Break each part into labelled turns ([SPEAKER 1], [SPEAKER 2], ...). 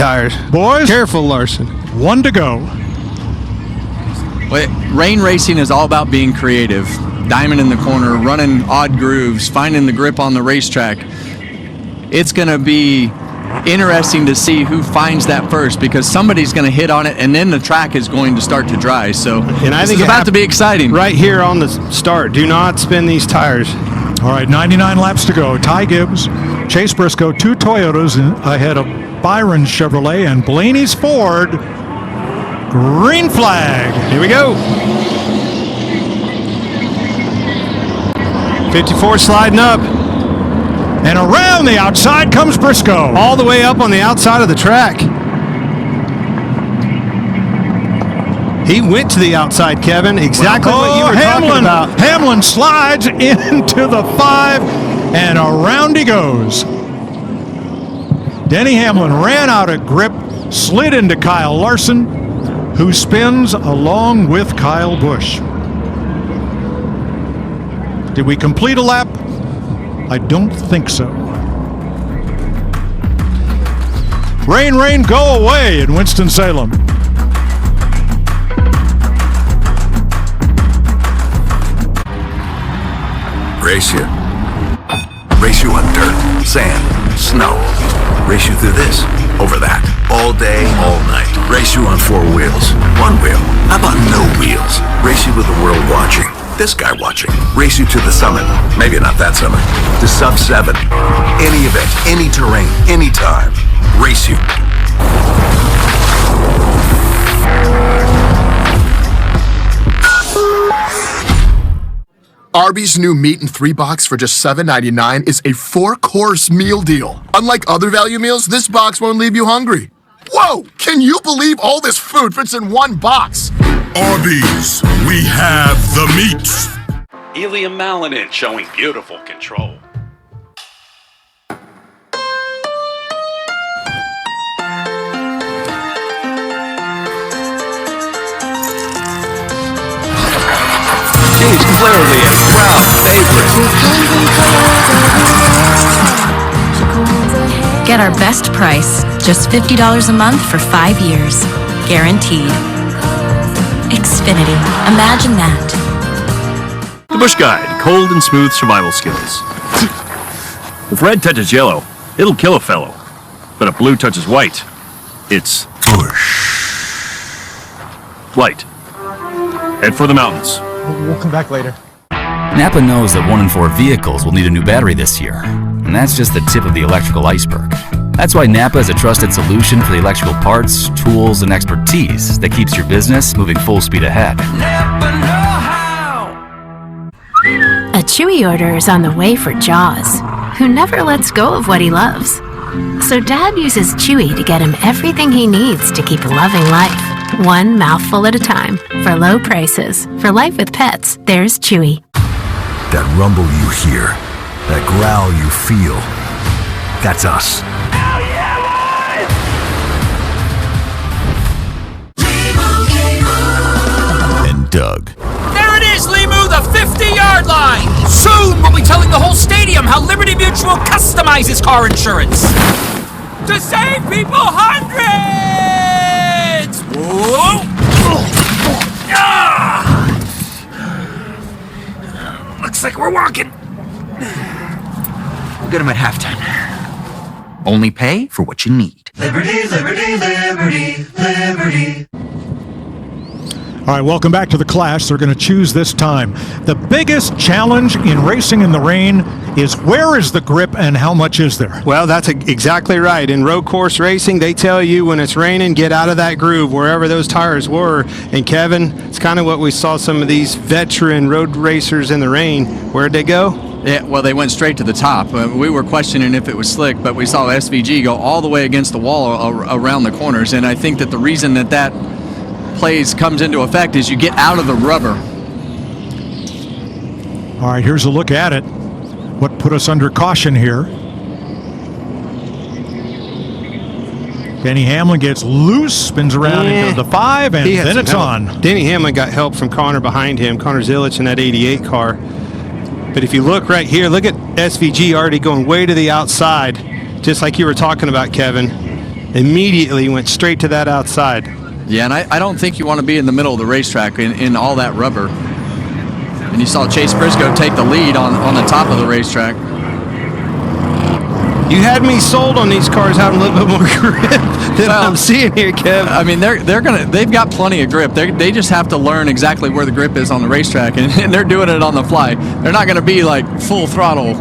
[SPEAKER 1] tires.
[SPEAKER 2] Boys,
[SPEAKER 1] Careful, Larson.
[SPEAKER 2] 1 to go.
[SPEAKER 3] Rain racing is all about being creative. Diamond in the corner, running odd grooves, finding the grip on the racetrack. It's going to be interesting to see who finds that first, because somebody's going to hit on it, and then the track is going to start to dry. So this is about to be exciting.
[SPEAKER 1] Right here on the start. Do not spin these tires.
[SPEAKER 2] All right, 99 laps to go. Ty Gibbs, Chase Briscoe, 2 Toyotas ahead of Byron's Chevrolet and Blaney's Ford. Green flag.
[SPEAKER 1] Here we go. 54 sliding up.
[SPEAKER 2] And around the outside comes Briscoe.
[SPEAKER 1] All the way up on the outside of the track. He went to the outside, Kevin. Exactly what you were talking about.
[SPEAKER 2] Hamlin slides into the 5, and around he goes. Denny Hamlin ran out of grip, slid into Kyle Larson, who spins along with Kyle Busch. Did we complete a lap? I don't think so. Rain, rain, go away in Winston-Salem.
[SPEAKER 4] Race you. Race you on dirt, sand, snow. Race you through this, over that, all day, all night. Race you on 4 wheels, 1 wheel. How about no wheels? Race you with the world watching. This guy watching. Race you to the summit. Maybe not that summit. To sub 7. Any event, any terrain, anytime. Race you.
[SPEAKER 5] Arby's new meat in 3 box for just $7.99 is a 4-course meal deal. Unlike other value meals, this box won't leave you hungry. Whoa! Can you believe all this food fits in 1 box?
[SPEAKER 6] Arby's, we have the meats.
[SPEAKER 7] Helium Malanin showing beautiful control.
[SPEAKER 4] He's clearly a crowd favorite.
[SPEAKER 8] Get our best price, just $50 a month for 5 years. Guaranteed. Xfinity. Imagine that.
[SPEAKER 9] The Busch Guide, cold and smooth survival skills. If red touches yellow, it'll kill a fellow. But if blue touches white, it's Busch. Light. Head for the mountains.
[SPEAKER 10] We'll come back later.
[SPEAKER 11] Napa knows that 1 in 4 vehicles will need a new battery this year. And that's just the tip of the electrical iceberg. That's why Napa is a trusted solution for the electrical parts, tools, and expertise that keeps your business moving full speed ahead.
[SPEAKER 12] Napa know how. A Chewy order is on the way for Jaws, who never lets go of what he loves. So Dad uses Chewy to get him everything he needs to keep loving life. 1 mouthful at a time, for low prices. For life with pets, there's Chewy.
[SPEAKER 4] That rumble you hear, that growl you feel, that's us. And Doug.
[SPEAKER 13] There it is, Limu, the 50-yard line! Soon we'll be telling the whole stadium how Liberty Mutual customizes car insurance. To save people hundreds! Whoa! Looks like we're walking.
[SPEAKER 14] We'll get them at halftime. Only pay for what you need.
[SPEAKER 15] Liberty, liberty, liberty, liberty.
[SPEAKER 2] All right, welcome back to the clash. They're going to choose this time. The biggest challenge in racing in the rain is where is the grip and how much is there?
[SPEAKER 1] Well, that's exactly right. In road course racing, they tell you when it's raining, get out of that groove, wherever those tires were. And Kevin, it's kind of what we saw some of these veteran road racers in the rain. Where'd they go?
[SPEAKER 3] Yeah, well, they went straight to the top. We were questioning if it was slick, but we saw SVG go all the way against the wall around the corners. And I think that the reason that plays comes into effect is you get out of the rubber.
[SPEAKER 2] All right, here's a look at it. What put us under caution here? Denny Hamlin gets loose, spins around into the 5, and then it's on.
[SPEAKER 1] Denny Hamlin got help from Connor behind him. Connor Zilich in that 88 car. But if you look right here, look at SVG already going way to the outside, just like you were talking about, Kevin. immediately went straight to that outside.
[SPEAKER 3] Yeah, and I don't think you want to be in the middle of the racetrack in all that rubber. And you saw Chase Briscoe take the lead on the top of the racetrack.
[SPEAKER 1] You had me sold on these cars having a little bit more grip than I'm seeing here, Kev.
[SPEAKER 3] I mean, they've got plenty of grip. They just have to learn exactly where the grip is on the racetrack, and they're doing it on the fly. They're not going to be like full throttle.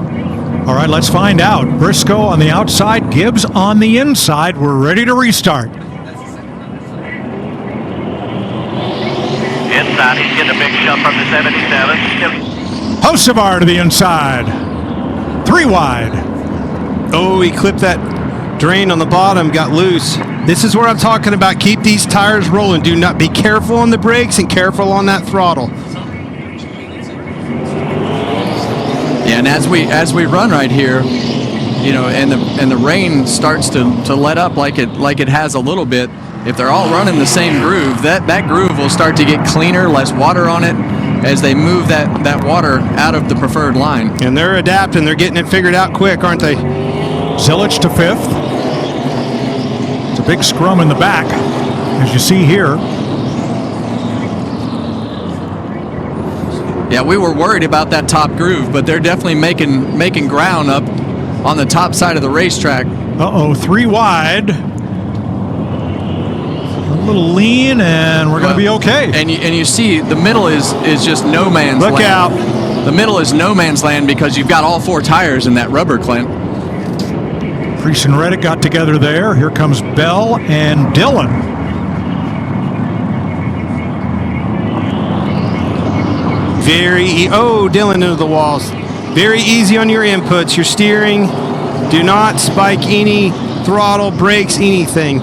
[SPEAKER 2] All right, let's find out. Briscoe on the outside, Gibbs on the inside. We're ready to restart.
[SPEAKER 10] Inside, he's getting a big shove from the 77.
[SPEAKER 2] Hocevar to the inside. 3 wide.
[SPEAKER 1] Oh, he clipped that drain on the bottom, got loose. This is where I'm talking about. Keep these tires rolling. Do not be careful on the brakes and careful on that throttle.
[SPEAKER 3] Yeah, and as we run right here, you know, and the rain starts to let up like it has a little bit. If they're all running the same groove, that groove will start to get cleaner, less water on it, as they move that water out of the preferred line.
[SPEAKER 1] And they're adapting. They're getting it figured out quick, aren't they?
[SPEAKER 2] Zilich to 5th. It's a big scrum in the back, as you see here.
[SPEAKER 3] Yeah, we were worried about that top groove, but they're definitely making ground up on the top side of the racetrack.
[SPEAKER 2] 3 wide. A little lean, and we're going to be okay.
[SPEAKER 3] And you see the middle is just no man's land.
[SPEAKER 1] Look out.
[SPEAKER 3] The middle is no man's land because you've got all 4 tires in that rubber, Clint.
[SPEAKER 2] Preece and Reddick got together there. Here comes Bell and Dillon.
[SPEAKER 1] Dillon into the walls. Very easy on your inputs. Your steering. Do not spike any throttle, brakes, anything.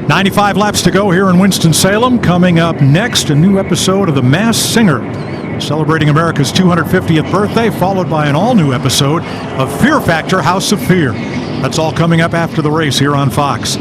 [SPEAKER 2] 95 laps to go here in Winston-Salem. Coming up next, a new episode of The Masked Singer, celebrating America's 250th birthday, followed by an all-new episode of Fear Factor: House of Fear. That's all coming up after the race here on Fox.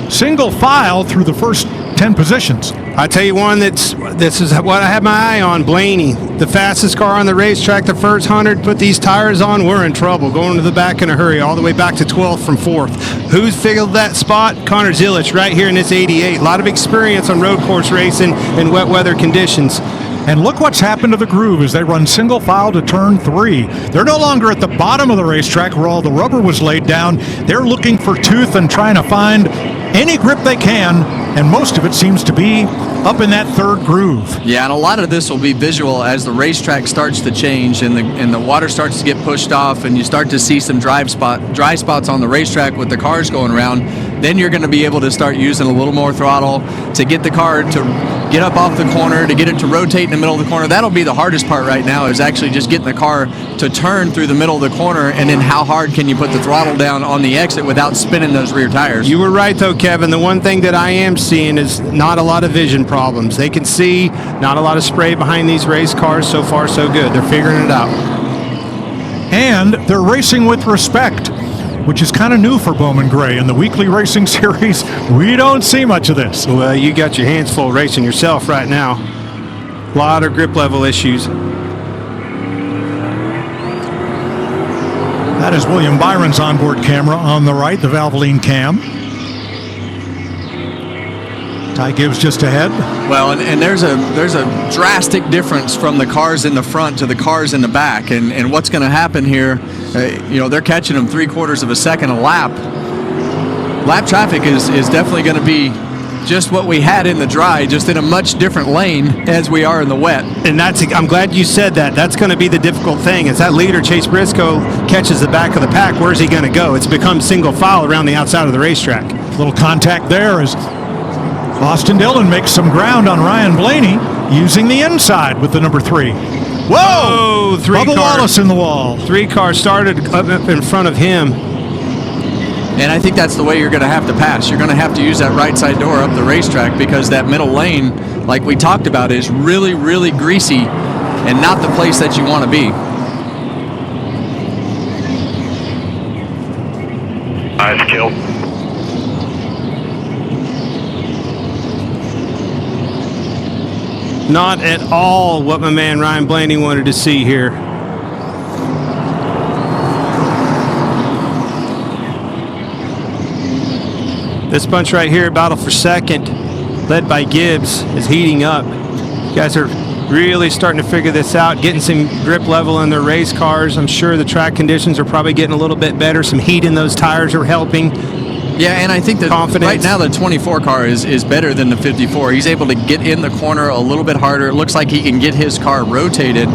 [SPEAKER 2] Single file through the first 10 positions.
[SPEAKER 1] I tell you one this is what I had my eye on. Blaney, the fastest car on the racetrack, the first 100, put these tires on, we're in trouble. Going to the back in a hurry, all the way back to 12th from 4th. Who's filled that spot? Connor Zilich, right here in this 88. A lot of experience on road course racing in wet weather conditions.
[SPEAKER 2] And look what's happened to the groove as they run single file to turn 3. They're no longer at the bottom of the racetrack where all the rubber was laid down. They're looking for tooth and trying to find any grip they can, and most of it seems to be up in that 3rd groove.
[SPEAKER 3] Yeah, and a lot of this will be visual as the racetrack starts to change and the water starts to get pushed off and you start to see some dry spots on the racetrack with the cars going around. Then you're going to be able to start using a little more throttle to get the car to get up off the corner, to get it to rotate in the middle of the corner. That'll be the hardest part right now, is actually just getting the car to turn through the middle of the corner, and then how hard can you put the throttle down on the exit without spinning those rear tires.
[SPEAKER 1] You were right though, Kevin. The one thing that I am seeing is not a lot of vision problems. They can see, not a lot of spray behind these race cars. So far so good. They're figuring it out.
[SPEAKER 2] And they're racing with respect, which is kind of new for Bowman Gray. In the weekly racing series, we don't see much of this.
[SPEAKER 1] Well, you got your hands full racing yourself right now. A lot of grip level issues.
[SPEAKER 2] That is William Byron's onboard camera on the right, the Valvoline cam. Ty Gibbs just ahead.
[SPEAKER 3] Well, and there's a drastic difference from the cars in the front to the cars in the back, and what's going to happen here? They're catching them 3/4 of a second a lap. Lap traffic is definitely going to be just what we had in the dry, just in a much different lane as we are in the wet.
[SPEAKER 1] And I'm glad you said that. That's going to be the difficult thing. As that leader, Chase Briscoe, catches the back of the pack, where's he going to go? It's become single file around the outside of the racetrack.
[SPEAKER 2] Little contact there as Austin Dillon makes some ground on Ryan Blaney using the inside with the number 3. Whoa! Bubba Wallace in the wall.
[SPEAKER 1] 3 cars started up in front of him.
[SPEAKER 3] And I think that's the way you're going to have to pass. You're going to have to use that right side door up the racetrack, because that middle lane, like we talked about, is really, really greasy and not the place that you want to be.
[SPEAKER 10] Nice kill.
[SPEAKER 1] Not at all what my man Ryan Blaney wanted to see here. This bunch right here, battle for second, led by Gibbs, is heating up. You guys are really starting to figure this out, getting some grip level in their race cars. I'm sure the track conditions are probably getting a little bit better. Some heat in those tires are helping.
[SPEAKER 3] Yeah, and I think that right now the 24 car is better than the 54. He's able to get in the corner a little bit harder. It looks like he can get his car rotated,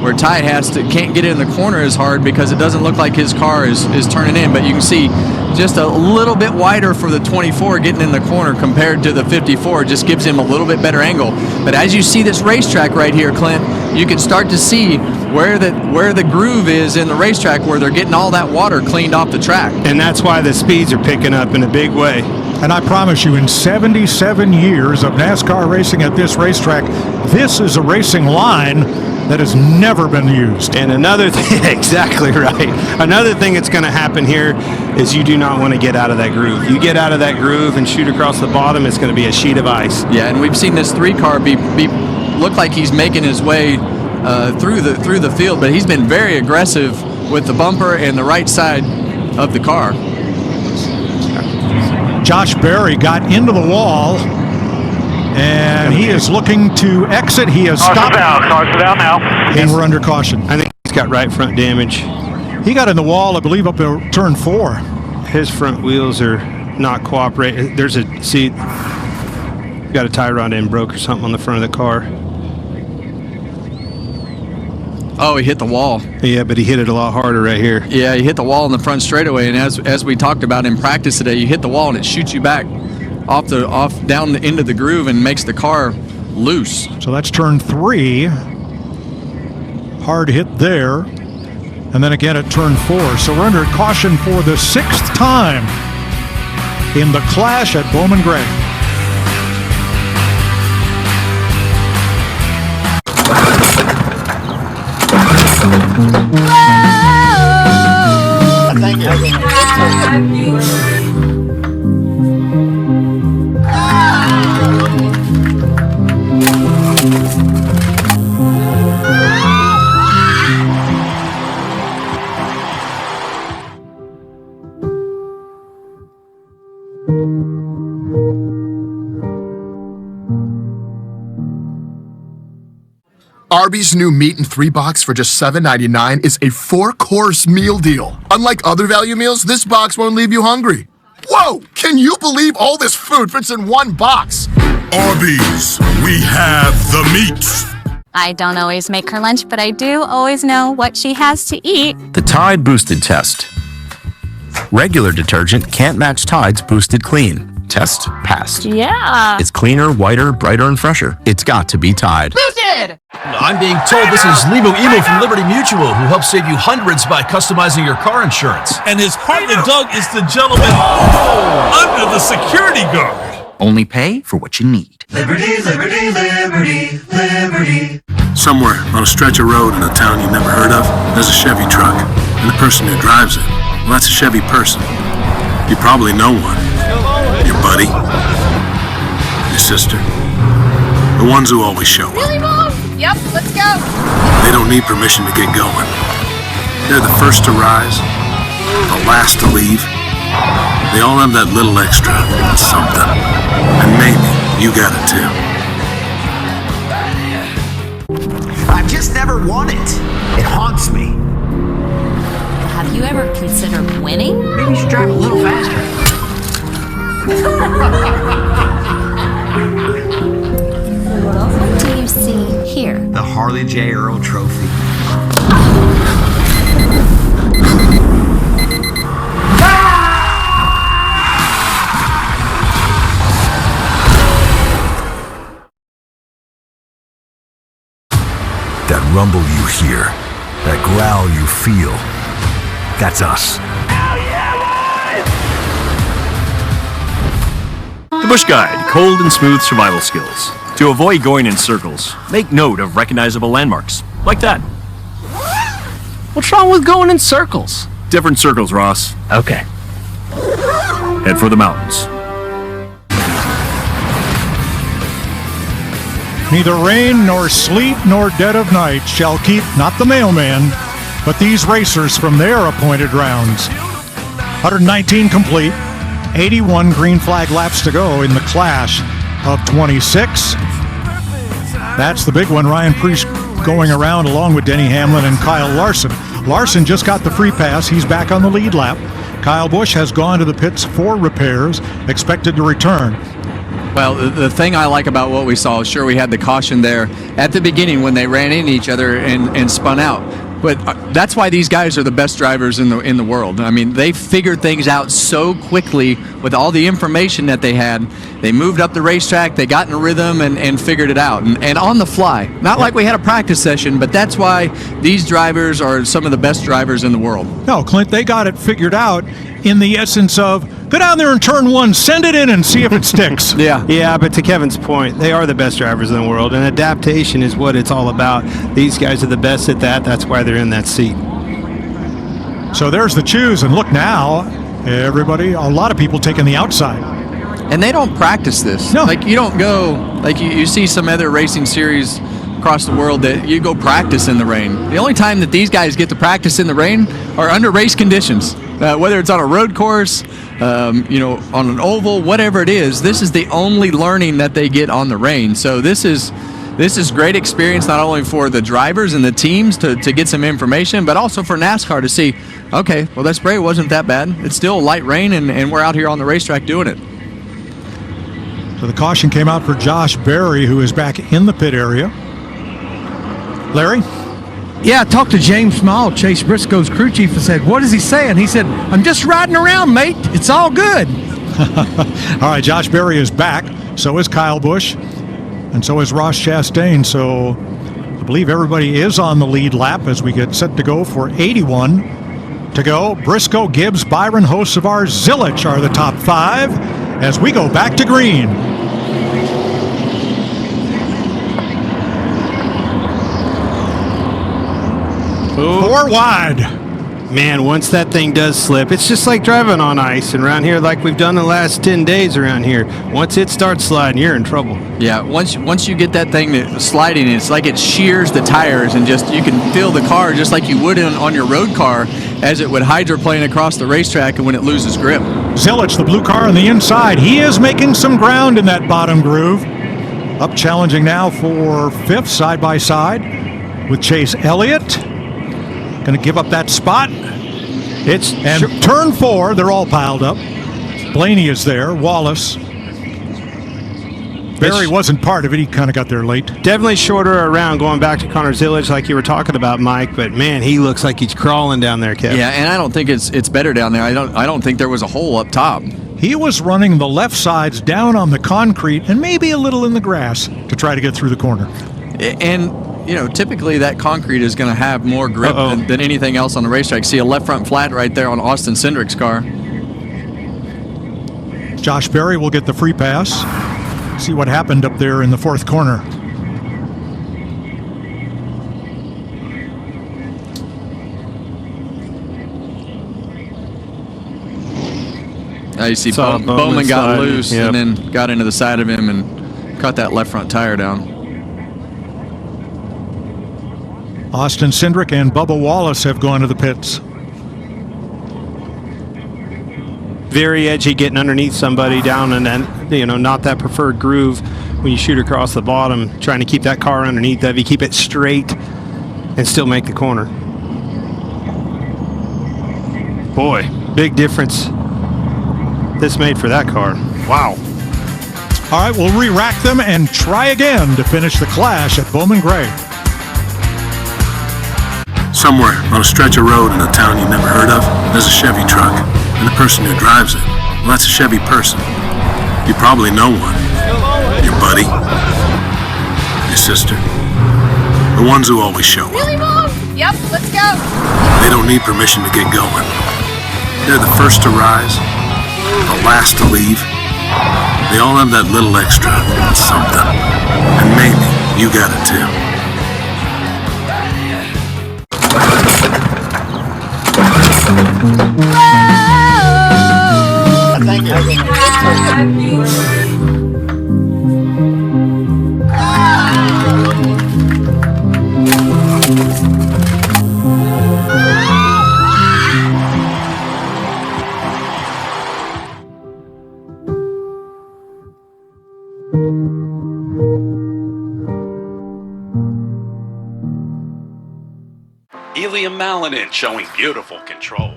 [SPEAKER 3] where Ty can't get in the corner as hard because it doesn't look like his car is turning in. But you can see just a little bit wider for the 24 getting in the corner compared to the 54. Just gives him a little bit better angle. But as you see this racetrack right here, Clint, you can start to see where the groove is in the racetrack, where they're getting all that water cleaned off the track.
[SPEAKER 1] And that's why the speeds are picking up in a big way.
[SPEAKER 2] And I promise you, in 77 years of NASCAR racing at this racetrack, this is a racing line that has never been used.
[SPEAKER 1] And another thing, exactly right. Another thing that's going to happen here is you do not want to get out of that groove. You get out of that groove and shoot across the bottom, it's going to be a sheet of ice.
[SPEAKER 3] Yeah, and we've seen this 3 car look like he's making his way through the field, but he's been very aggressive with the bumper and the right side of the car.
[SPEAKER 2] Josh Berry got into the wall, and he is looking to exit. He has stopped.
[SPEAKER 10] Cars out now.
[SPEAKER 2] And we're under caution.
[SPEAKER 1] I think he's got right front damage.
[SPEAKER 2] He got in the wall, I believe, up to turn 4.
[SPEAKER 1] His front wheels are not cooperating. There's got a tie rod in broke or something on the front of the car.
[SPEAKER 3] Oh, he hit the wall.
[SPEAKER 1] Yeah, but he hit it a lot harder right here.
[SPEAKER 3] Yeah, he hit the wall in the front straightaway, and as we talked about in practice today, you hit the wall and it shoots you back down into the groove and makes the car loose.
[SPEAKER 2] So that's turn 3. Hard hit there. And then again at turn 4. So we're under caution for the 6th time in the clash at Bowman Gray.
[SPEAKER 15] Thank you.
[SPEAKER 5] Arby's new meat in 3 box for just $7.99 is a 4-course meal deal. Unlike other value meals, this box won't leave you hungry. Whoa! Can you believe all this food fits in 1 box?
[SPEAKER 6] Arby's, we have the meats.
[SPEAKER 16] I don't always make her lunch, but I do always know what she has to eat.
[SPEAKER 17] The Tide Boosted Test. Regular detergent can't match Tide's Boosted Clean. Test passed.
[SPEAKER 16] Yeah.
[SPEAKER 17] It's cleaner, whiter, brighter, and fresher. It's got to be Tide.
[SPEAKER 16] Boosted!
[SPEAKER 18] I'm being told this is Limo Emo from Liberty Mutual, who helps save you hundreds by customizing your car insurance.
[SPEAKER 6] And his partner Doug is the gentleman under the security guard.
[SPEAKER 14] Only pay for what you need.
[SPEAKER 15] Liberty, liberty, liberty, liberty.
[SPEAKER 19] Somewhere on a stretch of road in a town you've never heard of, there's a Chevy truck. And the person who drives it, well, that's a Chevy person. You probably know one. Your buddy. Your sister. The ones who always show up.
[SPEAKER 16] Really, Mom? Yep, let's go.
[SPEAKER 19] They don't need permission to get going. They're the first to rise, the last to leave. They all have that little extra something. And maybe you got it too.
[SPEAKER 20] I've just never won it. It haunts me.
[SPEAKER 8] Have you ever considered winning?
[SPEAKER 20] Maybe you should drive a little faster.
[SPEAKER 8] What do you see here?
[SPEAKER 20] The Harley J. Earl Trophy.
[SPEAKER 4] That rumble you hear, that growl you feel, that's us.
[SPEAKER 9] The Bush Guide, cold and smooth survival skills. To avoid going in circles, make note of recognizable landmarks, like that.
[SPEAKER 21] What's wrong with going in circles?
[SPEAKER 9] Different circles, Ross.
[SPEAKER 21] Okay.
[SPEAKER 9] Head for the mountains.
[SPEAKER 2] Neither rain nor sleet nor dead of night shall keep not the mailman, but these racers from their appointed rounds. 119 complete. 81 green flag laps to go in the clash of 26. That's the big one. Ryan Preece going around along with Denny Hamlin and Kyle Larson. Larson just got the free pass. He's back on the lead lap. Kyle Busch has gone to the pits for repairs, expected to return.
[SPEAKER 3] Well, the thing I like about what we saw, sure, we had the caution there at the beginning when they ran into each other and spun out. But that's why these guys are the best drivers in the world. I mean, they figured things out so quickly with all the information that they had. They moved up the racetrack, they got in a rhythm and figured it out. And on the fly. Not like we had a practice session, but that's why these drivers are some of the best drivers in the world.
[SPEAKER 2] No, Clint, they got it figured out in the essence of go down there and turn one, send it in and see if it sticks.
[SPEAKER 1] Yeah, but to Kevin's point, they are the best drivers in the world, and adaptation is what it's all about. These guys are the best at that. That's why they're in that seat.
[SPEAKER 2] So there's the choose, and look now, everybody, a lot of people taking the outside.
[SPEAKER 3] And they don't practice this.
[SPEAKER 2] No.
[SPEAKER 3] Like, you don't go, like you see some other racing series across the world that you go practice in the rain. The only time that these guys get to practice in the rain are under race conditions. Whether it's on a road course, on an oval, whatever it is, this is the only learning that they get on the rain. So this is great experience not only for the drivers and the teams to get some information, but also for NASCAR to see, okay, well, that spray wasn't that bad. It's still light rain, and we're out here on the racetrack doing it.
[SPEAKER 2] So the caution came out for Josh Berry, who is back in the pit area. Larry?
[SPEAKER 7] Yeah, I talked to James Small, Chase Briscoe's crew chief, and said, what is he saying? He said, I'm just riding around, mate. It's all good.
[SPEAKER 2] All right, Josh Berry is back. So is Kyle Busch. And so is Ross Chastain. So I believe everybody is on the lead lap as we get set to go for 81 to go. Briscoe, Gibbs, Byron, Hocevar, Zilich are the top 5 as we go back to green. 4 wide.
[SPEAKER 1] Man, once that thing does slip, it's just like driving on ice. And around here, like we've done the last 10 days around here, once it starts sliding, you're in trouble.
[SPEAKER 3] Yeah, once you get that thing sliding, it's like it shears the tires, and just you can feel the car just like you would on your road car as it would hydroplane across the racetrack and when it loses grip.
[SPEAKER 2] Zilich, the blue car on the inside, he is making some ground in that bottom groove. Up challenging now for 5th side by side with Chase Elliott. Going to give up that spot. Turn 4, they're all piled up. Blaney is there. Wallace. Berry wasn't part of it. He kind of got there late.
[SPEAKER 1] Definitely shorter around going back to Connor Zilich like you were talking about, Mike. But, man, he looks like he's crawling down there, Kevin.
[SPEAKER 3] Yeah, and I don't think it's better down there. I don't think there was a hole up top.
[SPEAKER 2] He was running the left sides down on the concrete and maybe a little in the grass to try to get through the corner.
[SPEAKER 3] And typically that concrete is going to have more grip than anything else on the racetrack. See a left front flat right there on Austin Cindric's car.
[SPEAKER 2] Josh Berry will get the free pass. See what happened up there in the 4th corner.
[SPEAKER 3] You see Bowman got loose and then got into the side of him and cut that left front tire down.
[SPEAKER 2] Austin Cindric and Bubba Wallace have gone to the pits.
[SPEAKER 1] Very edgy, getting underneath somebody down and then, not that preferred groove when you shoot across the bottom, trying to keep that car underneath of you, keep it straight and still make the corner. Boy, big difference this made for that car. Wow.
[SPEAKER 2] All right, we'll re-rack them and try again to finish the clash at Bowman Gray.
[SPEAKER 19] Somewhere on a stretch of road in a town you never heard of, there's a Chevy truck. And the person who drives it, well, that's a Chevy person. You probably know one. Your buddy. Your sister. The ones who always show up.
[SPEAKER 22] Really, Mom? Yep, let's go.
[SPEAKER 19] They don't need permission to get going. They're the first to rise, the last to leave. They all have that little extra something. And maybe you got it too.
[SPEAKER 15] Thank you.
[SPEAKER 11] Helium Malinin showing beautiful control.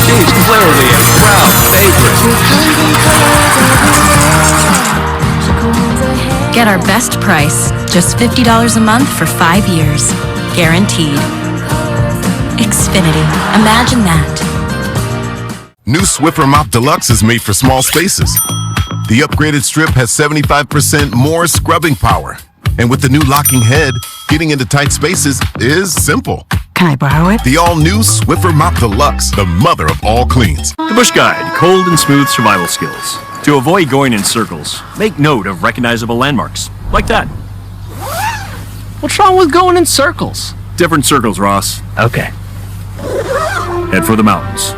[SPEAKER 4] She's clearly a crowd favorite.
[SPEAKER 8] Get our best price, just $50 a month for 5 years. Guaranteed. Xfinity. Imagine that.
[SPEAKER 12] New Swiffer Mop Deluxe is made for small spaces. The upgraded strip has 75% more scrubbing power. And with the new locking head, getting into tight spaces is simple.
[SPEAKER 23] Can I borrow it?
[SPEAKER 12] The all-new Swiffer Mop Deluxe, the mother of all cleans.
[SPEAKER 9] The Bush Guide, cold and smooth survival skills. To avoid going in circles, make note of recognizable landmarks, like that.
[SPEAKER 21] What's wrong with going in circles?
[SPEAKER 9] Different circles, Ross.
[SPEAKER 21] Okay.
[SPEAKER 9] Head for the mountains.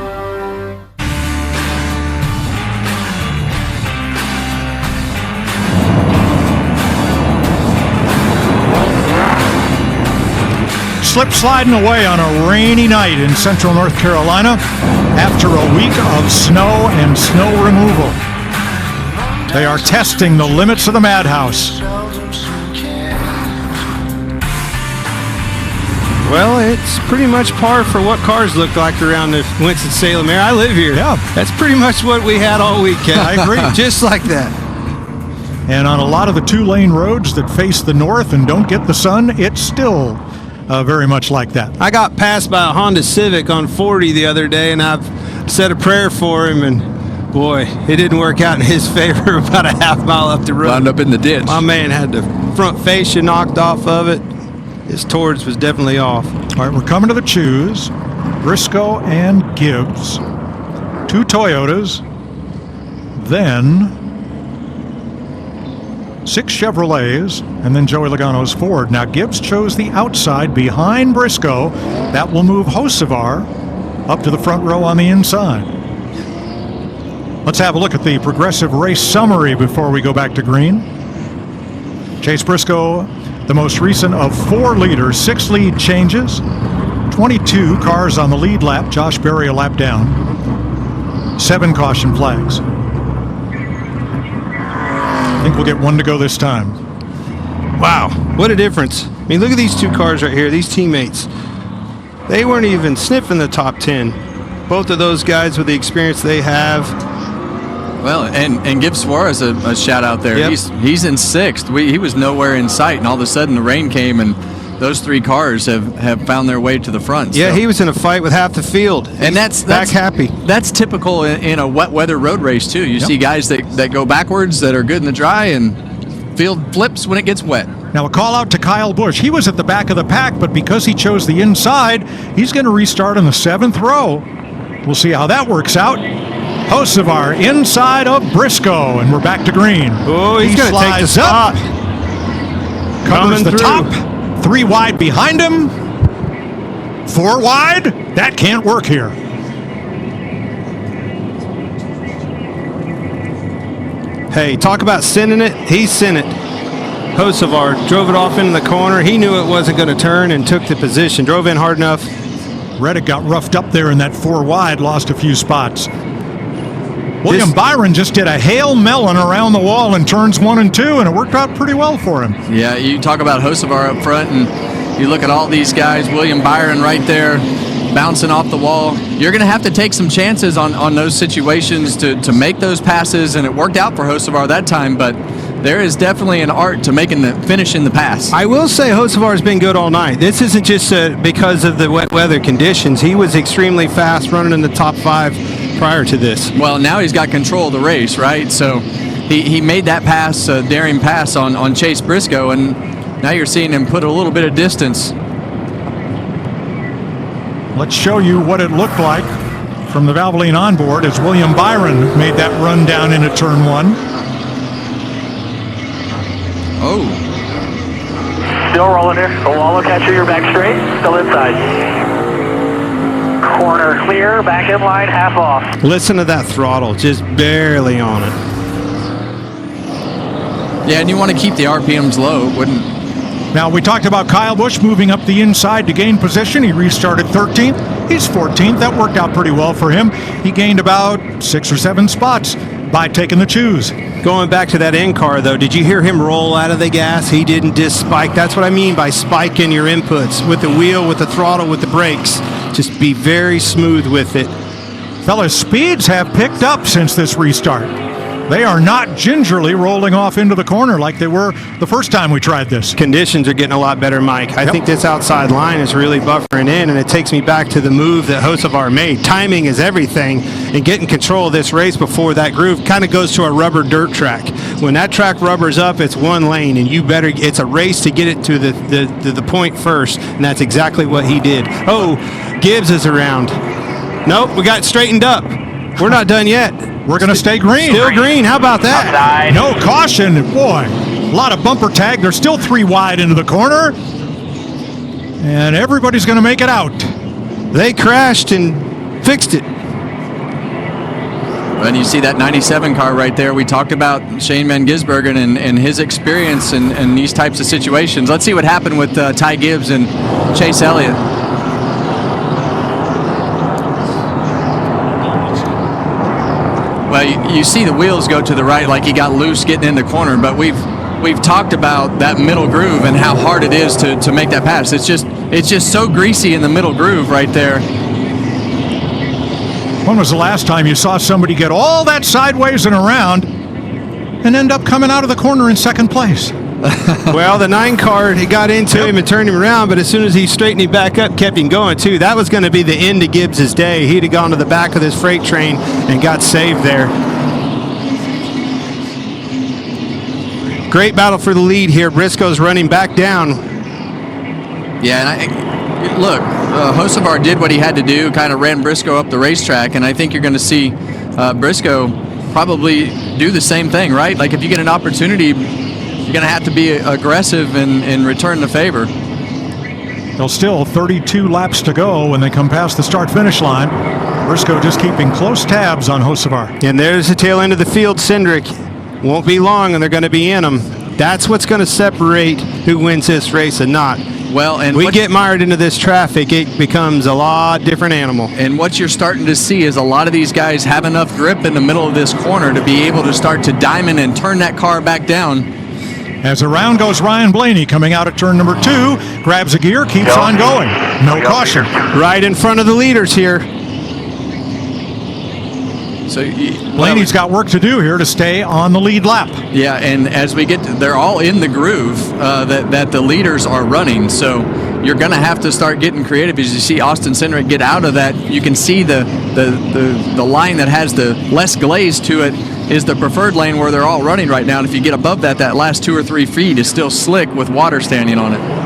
[SPEAKER 2] Slip sliding away on a rainy night in central North Carolina after a week of snow and snow removal. They are testing the limits of the madhouse.
[SPEAKER 1] Well, it's pretty much par for what cars look like around the Winston-Salem area. I live here.
[SPEAKER 2] Yeah.
[SPEAKER 1] That's pretty much what we had all weekend.
[SPEAKER 2] I agree.
[SPEAKER 1] Just like that.
[SPEAKER 2] And on a lot of the two-lane roads that face the north and don't get the sun, it's still very much like that.
[SPEAKER 1] I got passed by a Honda Civic on 40 the other day, and I've said a prayer for him, and boy, it didn't work out in his favor about a half mile up the road.
[SPEAKER 3] Wound up in the ditch.
[SPEAKER 1] My man had the front fascia knocked off of it. His towards was definitely off.
[SPEAKER 2] All right, we're coming to the choose. Briscoe and Gibbs. 2 Toyotas. Then 6 Chevrolets, and then Joey Logano's Ford. Now Gibbs chose the outside behind Briscoe. That will move Hocevar up to the front row on the inside. Let's have a look at the Progressive Race Summary before we go back to green. Chase Briscoe, the most recent of 4 leaders, 6 lead changes, 22 cars on the lead lap, Josh Berry a lap down, 7 caution flags. I think we'll get 1 to go this time.
[SPEAKER 1] Wow, what a difference. I mean, look at these 2 cars right here, these teammates. They weren't even sniffing the top 10. Both of those guys with the experience they have.
[SPEAKER 3] Well, and Gibbs Suarez a shout out there.
[SPEAKER 1] Yep.
[SPEAKER 3] He's in 6th. He was nowhere in sight, and all of a sudden the rain came, and those 3 cars have found their way to the front.
[SPEAKER 1] Yeah,
[SPEAKER 3] so.
[SPEAKER 1] he was in a field with half the field.
[SPEAKER 3] And that's
[SPEAKER 1] back happy.
[SPEAKER 3] That's typical in a wet weather road race too. You see guys that go backwards that are good in the dry, and field flips when it gets wet.
[SPEAKER 2] Now a call out to Kyle Busch. He was at the back of the pack, but because he chose the inside, he's going to restart in the 7th row. We'll see how that works out. Hocevar inside of Briscoe, and we're back to green.
[SPEAKER 1] Oh, he's going to take the spot.
[SPEAKER 2] Covers the top. 3 wide behind him. 4 wide. That can't work here.
[SPEAKER 1] Hey, talk about sending it. He sent it. Hocevar drove it off into the corner. He knew it wasn't going to turn and took the position. Drove in hard enough.
[SPEAKER 2] Reddick got roughed up there in that 4 wide, lost a few spots. William Byron just did a Hail Melon around the wall in turns 1 and 2, and it worked out pretty well for him.
[SPEAKER 3] Yeah, you talk about Hocevar up front, and you look at all these guys, William Byron right there, bouncing off the wall. You're going to have to take some chances on those situations to make those passes, and it worked out for Hocevar that time, but there is definitely an art to finishing the pass.
[SPEAKER 1] I will say Hocevar has been good all night. This isn't just because of the wet weather conditions. He was extremely fast, running in the top 5 prior to this.
[SPEAKER 3] Well, now he's got control of the race, right? So he made that pass, daring pass on Chase Briscoe, and now you're seeing him put a little bit of distance.
[SPEAKER 2] Let's show you what it looked like from the Valvoline onboard as William Byron made that run down into turn 1.
[SPEAKER 3] Oh.
[SPEAKER 10] Still rolling here. The wall will catch you. You're back straight. Still inside. Corner clear. Back in line. Half off.
[SPEAKER 1] Listen to that throttle. Just barely on it.
[SPEAKER 3] Yeah, and you want to keep the RPMs low.
[SPEAKER 2] Now, we talked about Kyle Busch moving up the inside to gain position. He restarted 13th. He's 14th. That worked out pretty well for him. He gained about 6 or 7 spots by taking the choose.
[SPEAKER 1] Going back to that in-car, though, did you hear him roll out of the gas? He didn't just spike. That's what I mean by spiking your inputs. With the wheel, with the throttle, with the brakes. Just be very smooth with it.
[SPEAKER 2] Fellas, speeds have picked up since this restart. They are not gingerly rolling off into the corner like they were the first time we tried this.
[SPEAKER 1] Conditions are getting a lot better, Mike. I think this outside line is really buffering in, and it takes me back to the move that Hocevar made. Timing is everything, and getting control of this race before that groove kind of goes to a rubber dirt track. When that track rubbers up, it's one lane, and it's a race to get it to the point first, and that's exactly what he did. Oh, Gibbs is around. Nope, we got it straightened up. We're not done yet.
[SPEAKER 2] We're going to stay green.
[SPEAKER 1] Still green. How about that?
[SPEAKER 10] Outside.
[SPEAKER 2] No caution. Boy, a lot of bumper tag. They're still 3 wide into the corner. And everybody's going to make it out.
[SPEAKER 1] They crashed and fixed it.
[SPEAKER 3] And you see that 97 car right there. We talked about Shane Van Gisbergen and his experience in these types of situations. Let's see what happened with Ty Gibbs and Chase Elliott. Well, you see the wheels go to the right like he got loose getting in the corner, but we've talked about that middle groove and how hard it is to make that pass. It's just so greasy in the middle groove right there.
[SPEAKER 2] When was the last time you saw somebody get all that sideways and around and end up coming out of the corner in second place?
[SPEAKER 1] Well, the 9 car, he got into him and turned him around, but as soon as he straightened him back up, kept him going too. That was going to be the end of Gibbs' day. He'd have gone to the back of this freight train and got saved there. Great battle for the lead here. Briscoe's running back down.
[SPEAKER 3] Yeah, and look, Hocevar did what he had to do, kind of ran Briscoe up the racetrack, and I think you're going to see Briscoe probably do the same thing, right? Like if you get an opportunity, you're going to have to be aggressive and return the favor.
[SPEAKER 2] There's still 32 laps to go when they come past the start-finish line. Briscoe just keeping close tabs on Hocevar.
[SPEAKER 1] And there's the tail end of the field, Cindric. Won't be long, and they're going to be in them. That's what's going to separate who wins this race and not.
[SPEAKER 3] Well, and
[SPEAKER 1] we get mired into this traffic, it becomes a lot different animal.
[SPEAKER 3] And what you're starting to see is a lot of these guys have enough grip in the middle of this corner to be able to start to diamond and turn that car back down.
[SPEAKER 2] As around goes Ryan Blaney, coming out at turn number 2, grabs a gear, keeps on going. No caution.
[SPEAKER 1] Right in front of the leaders here.
[SPEAKER 3] So
[SPEAKER 2] Blaney's got work to do here to stay on the lead lap.
[SPEAKER 3] Yeah, and as we get they're all in the groove that the leaders are running. So you're going to have to start getting creative. As you see Austin Cindric get out of that, you can see the line that has the less glaze to it is the preferred lane where they're all running right now. And if you get above that last 2 or 3 feet is still slick with water standing on it.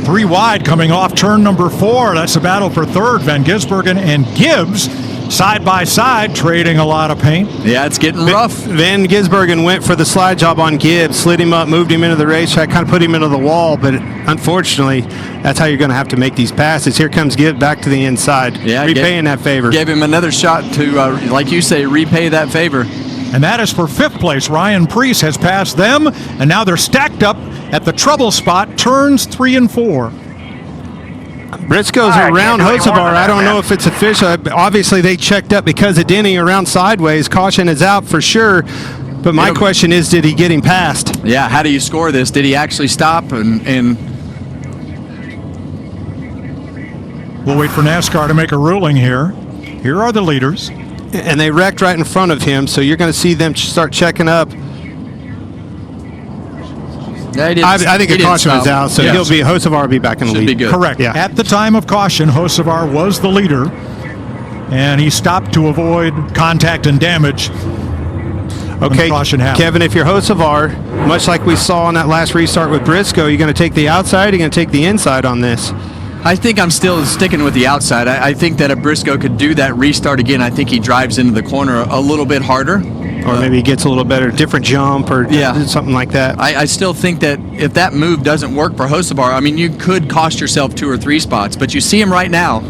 [SPEAKER 2] Three wide coming off turn number 4. That's a battle for third. Van Gisbergen and Gibbs side by side trading a lot of paint.
[SPEAKER 3] Yeah, it's getting rough.
[SPEAKER 1] Van Gisbergen went for the slide job on Gibbs, slid him up, moved him into the racetrack, kind of put him into the wall, but unfortunately, that's how you're going to have to make these passes. Here comes Gibbs back to the inside, repaying that favor.
[SPEAKER 3] Gave him another shot to, like you say, repay that favor.
[SPEAKER 2] And that is for 5th place. Ryan Preece has passed them, and now they're stacked up at the trouble spot, turns 3 and 4.
[SPEAKER 1] Briscoe's around Hocevar. I don't know if it's official. Obviously, they checked up because of Denny around sideways. Caution is out for sure. But my question is, did he get him past?
[SPEAKER 3] Yeah, how do you score this? Did he actually stop? And
[SPEAKER 2] we'll wait for NASCAR to make a ruling here. Here are the leaders.
[SPEAKER 1] And they wrecked right in front of him, so you're going to see them start checking up.
[SPEAKER 3] Yeah,
[SPEAKER 1] I think a caution was out, so Hocevar will be back in the lead.
[SPEAKER 3] Be good.
[SPEAKER 2] Correct.
[SPEAKER 1] Yeah.
[SPEAKER 2] At the time of caution, Hocevar was the leader, and he stopped to avoid contact and damage.
[SPEAKER 1] Okay,
[SPEAKER 2] caution happened.
[SPEAKER 1] Kevin, if you're Hocevar, much like we saw on that last restart with Briscoe, you're going to take the outside, you're going to take the inside on this.
[SPEAKER 3] I think I'm still sticking with the outside. I think that if Briscoe could do that restart again, I think he drives into the corner a little bit harder.
[SPEAKER 1] Or maybe he gets a little better, different jump or something like that.
[SPEAKER 3] I still think that if that move doesn't work for Hocevar, I mean, you could cost yourself 2 or 3 spots, but you see him right now.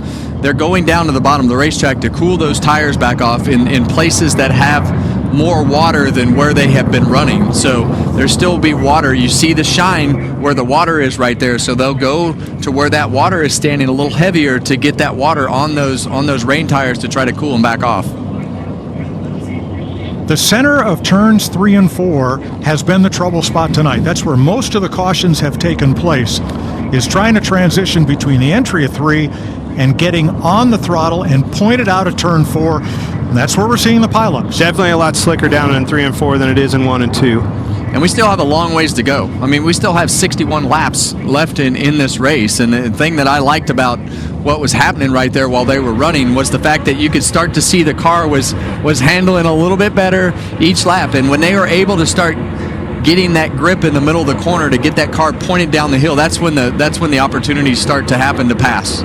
[SPEAKER 3] they're going down to the bottom of the racetrack to cool those tires back off in places that have more water than where they have been running. So there still be water. You see the shine where the water is right there. So they'll go to where that water is standing a little heavier to get that water on those rain tires to try to cool them back off.
[SPEAKER 2] The center of turns 3 and 4 has been the trouble spot tonight. That's where most of the cautions have taken place, is trying to transition between the entry of 3 and getting on the throttle and pointed out of turn 4. And that's where we're seeing the pileups.
[SPEAKER 1] Definitely a lot slicker down in 3 and 4 than it is in 1 and 2.
[SPEAKER 3] And we still have a long ways to go. I mean, we still have 61 laps left in this race. And the thing that I liked about what was happening right there while they were running was the fact that you could start to see the car was handling a little bit better each lap. And when they were able to start getting that grip in the middle of the corner to get that car pointed down the hill, that's when the opportunities start to happen to pass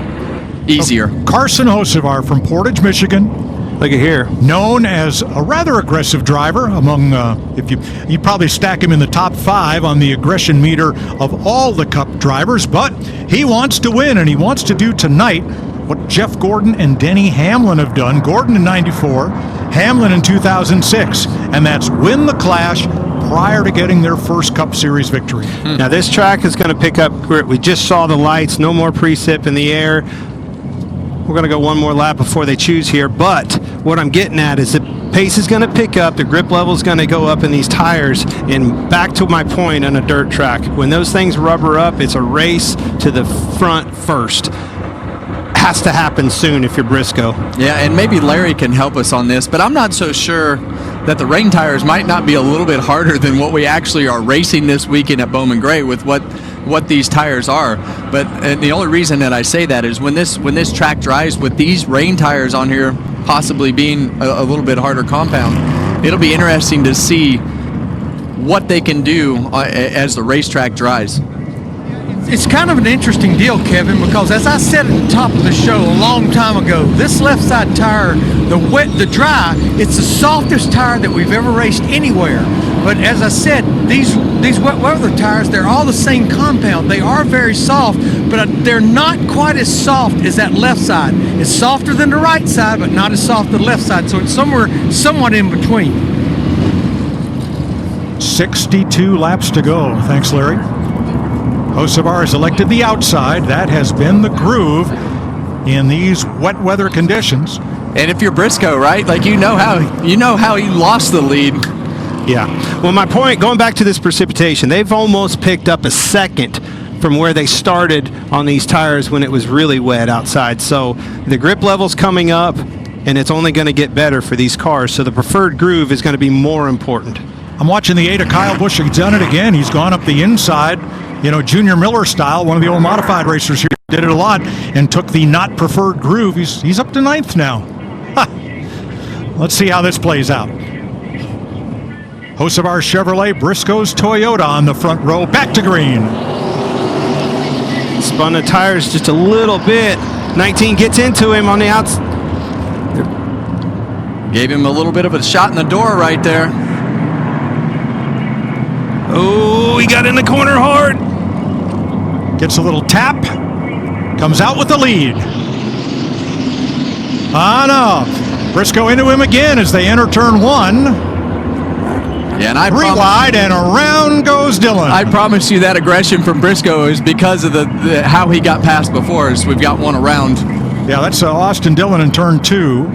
[SPEAKER 3] easier.
[SPEAKER 2] Carson Hocevar from Portage, Michigan.
[SPEAKER 1] Look at here.
[SPEAKER 2] Known as a rather aggressive driver among, if you'd probably stack him in the top 5 on the aggression meter of all the Cup drivers, but he wants to win, and he wants to do tonight what Jeff Gordon and Denny Hamlin have done. Gordon in 94, Hamlin in 2006, and that's win the Clash prior to getting their first Cup Series victory.
[SPEAKER 1] Now this track is going to pick up grip. We just saw the lights, no more precip in the air. We're going to go one more lap before they choose here, but what I'm getting at is the pace is going to pick up, the grip level is going to go up in these tires, and back to my point on a dirt track, when those things rubber up, it's a race to the front first. Has to happen soon if you're Briscoe.
[SPEAKER 3] Yeah, and maybe Larry can help us on this, but I'm not so sure that the rain tires might not be a little bit harder than what we actually are racing this weekend at Bowman Gray with what these tires are. But the only reason that I say that is when this track dries with these rain tires on here possibly being a little bit harder compound, it'll be interesting to see what they can do as the racetrack dries.
[SPEAKER 7] It's kind of an interesting deal, Kevin, because as I said at the top of the show a long time ago, this left side tire, the dry, it's the softest tire that we've ever raced anywhere. But as I said, these wet weather tires, they're all the same compound. They are very soft, but they're not quite as soft as that left side. It's softer than the right side, but not as soft as the left side. So it's somewhat in between.
[SPEAKER 2] 62 laps to go. Thanks, Larry. Hocevar has elected the outside. That has been the groove in these wet weather conditions.
[SPEAKER 3] And if you're Briscoe, right? Like you know how he lost the lead.
[SPEAKER 1] Yeah. Well, my point, going back to this precipitation, they've almost picked up a second from where they started on these tires when it was really wet outside. So the grip level's coming up, and it's only going to get better for these cars. So the preferred groove is going to be more important.
[SPEAKER 2] I'm watching the 8 of Kyle Busch. He's done it again. He's gone up the inside, Junior Miller style. One of the old modified racers here did it a lot and took the not preferred groove. He's up to 9th now. Let's see how this plays out. Hocevar Chevrolet, Briscoe's Toyota on the front row. Back to green.
[SPEAKER 1] Spun the tires just a little bit. 19 gets into him on the outside.
[SPEAKER 3] Gave him a little bit of a shot in the door right there.
[SPEAKER 1] Oh, he got in the corner hard.
[SPEAKER 2] Gets a little tap. Comes out with the lead. No. Briscoe into him again as they enter turn 1.
[SPEAKER 3] Yeah, and
[SPEAKER 2] three wide, and around goes Dillon.
[SPEAKER 3] I promise you that aggression from Briscoe is because of the how he got past before us. We've got one around.
[SPEAKER 2] Yeah, that's Austin Dillon in turn 2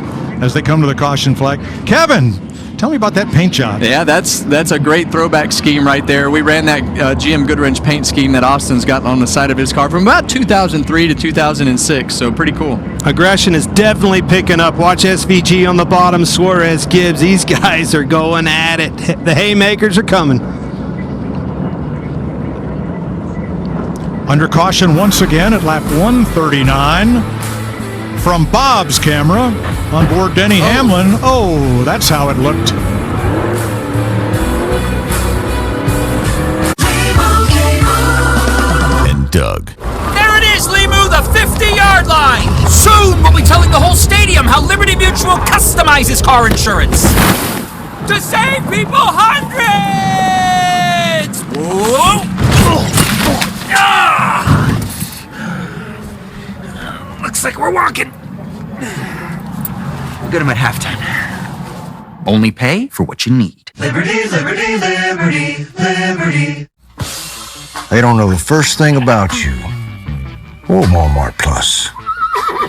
[SPEAKER 2] as they come to the caution flag. Kevin, tell me about that paint job.
[SPEAKER 3] Yeah, that's a great throwback scheme right there. We ran that GM Goodwrench paint scheme that Austin's got on the side of his car from about 2003 to 2006, so pretty cool.
[SPEAKER 1] Aggression is definitely picking up. Watch SVG on the bottom, Suarez, Gibbs. These guys are going at it. The haymakers are coming.
[SPEAKER 2] Under caution once again at lap 139. From Bob's camera, on board Denny Hamlin. Oh, that's how it looked.
[SPEAKER 12] And Doug.
[SPEAKER 5] There it is, Limu, the 50-yard line. Soon we'll be telling the whole stadium how Liberty Mutual customizes car insurance. To save people hundreds! Whoa! Ah! Looks like we're walking
[SPEAKER 14] We'll get them at halftime. Only pay for what you need.
[SPEAKER 13] Liberty, liberty, liberty, liberty.
[SPEAKER 17] They don't know the first thing about you or Walmart Plus.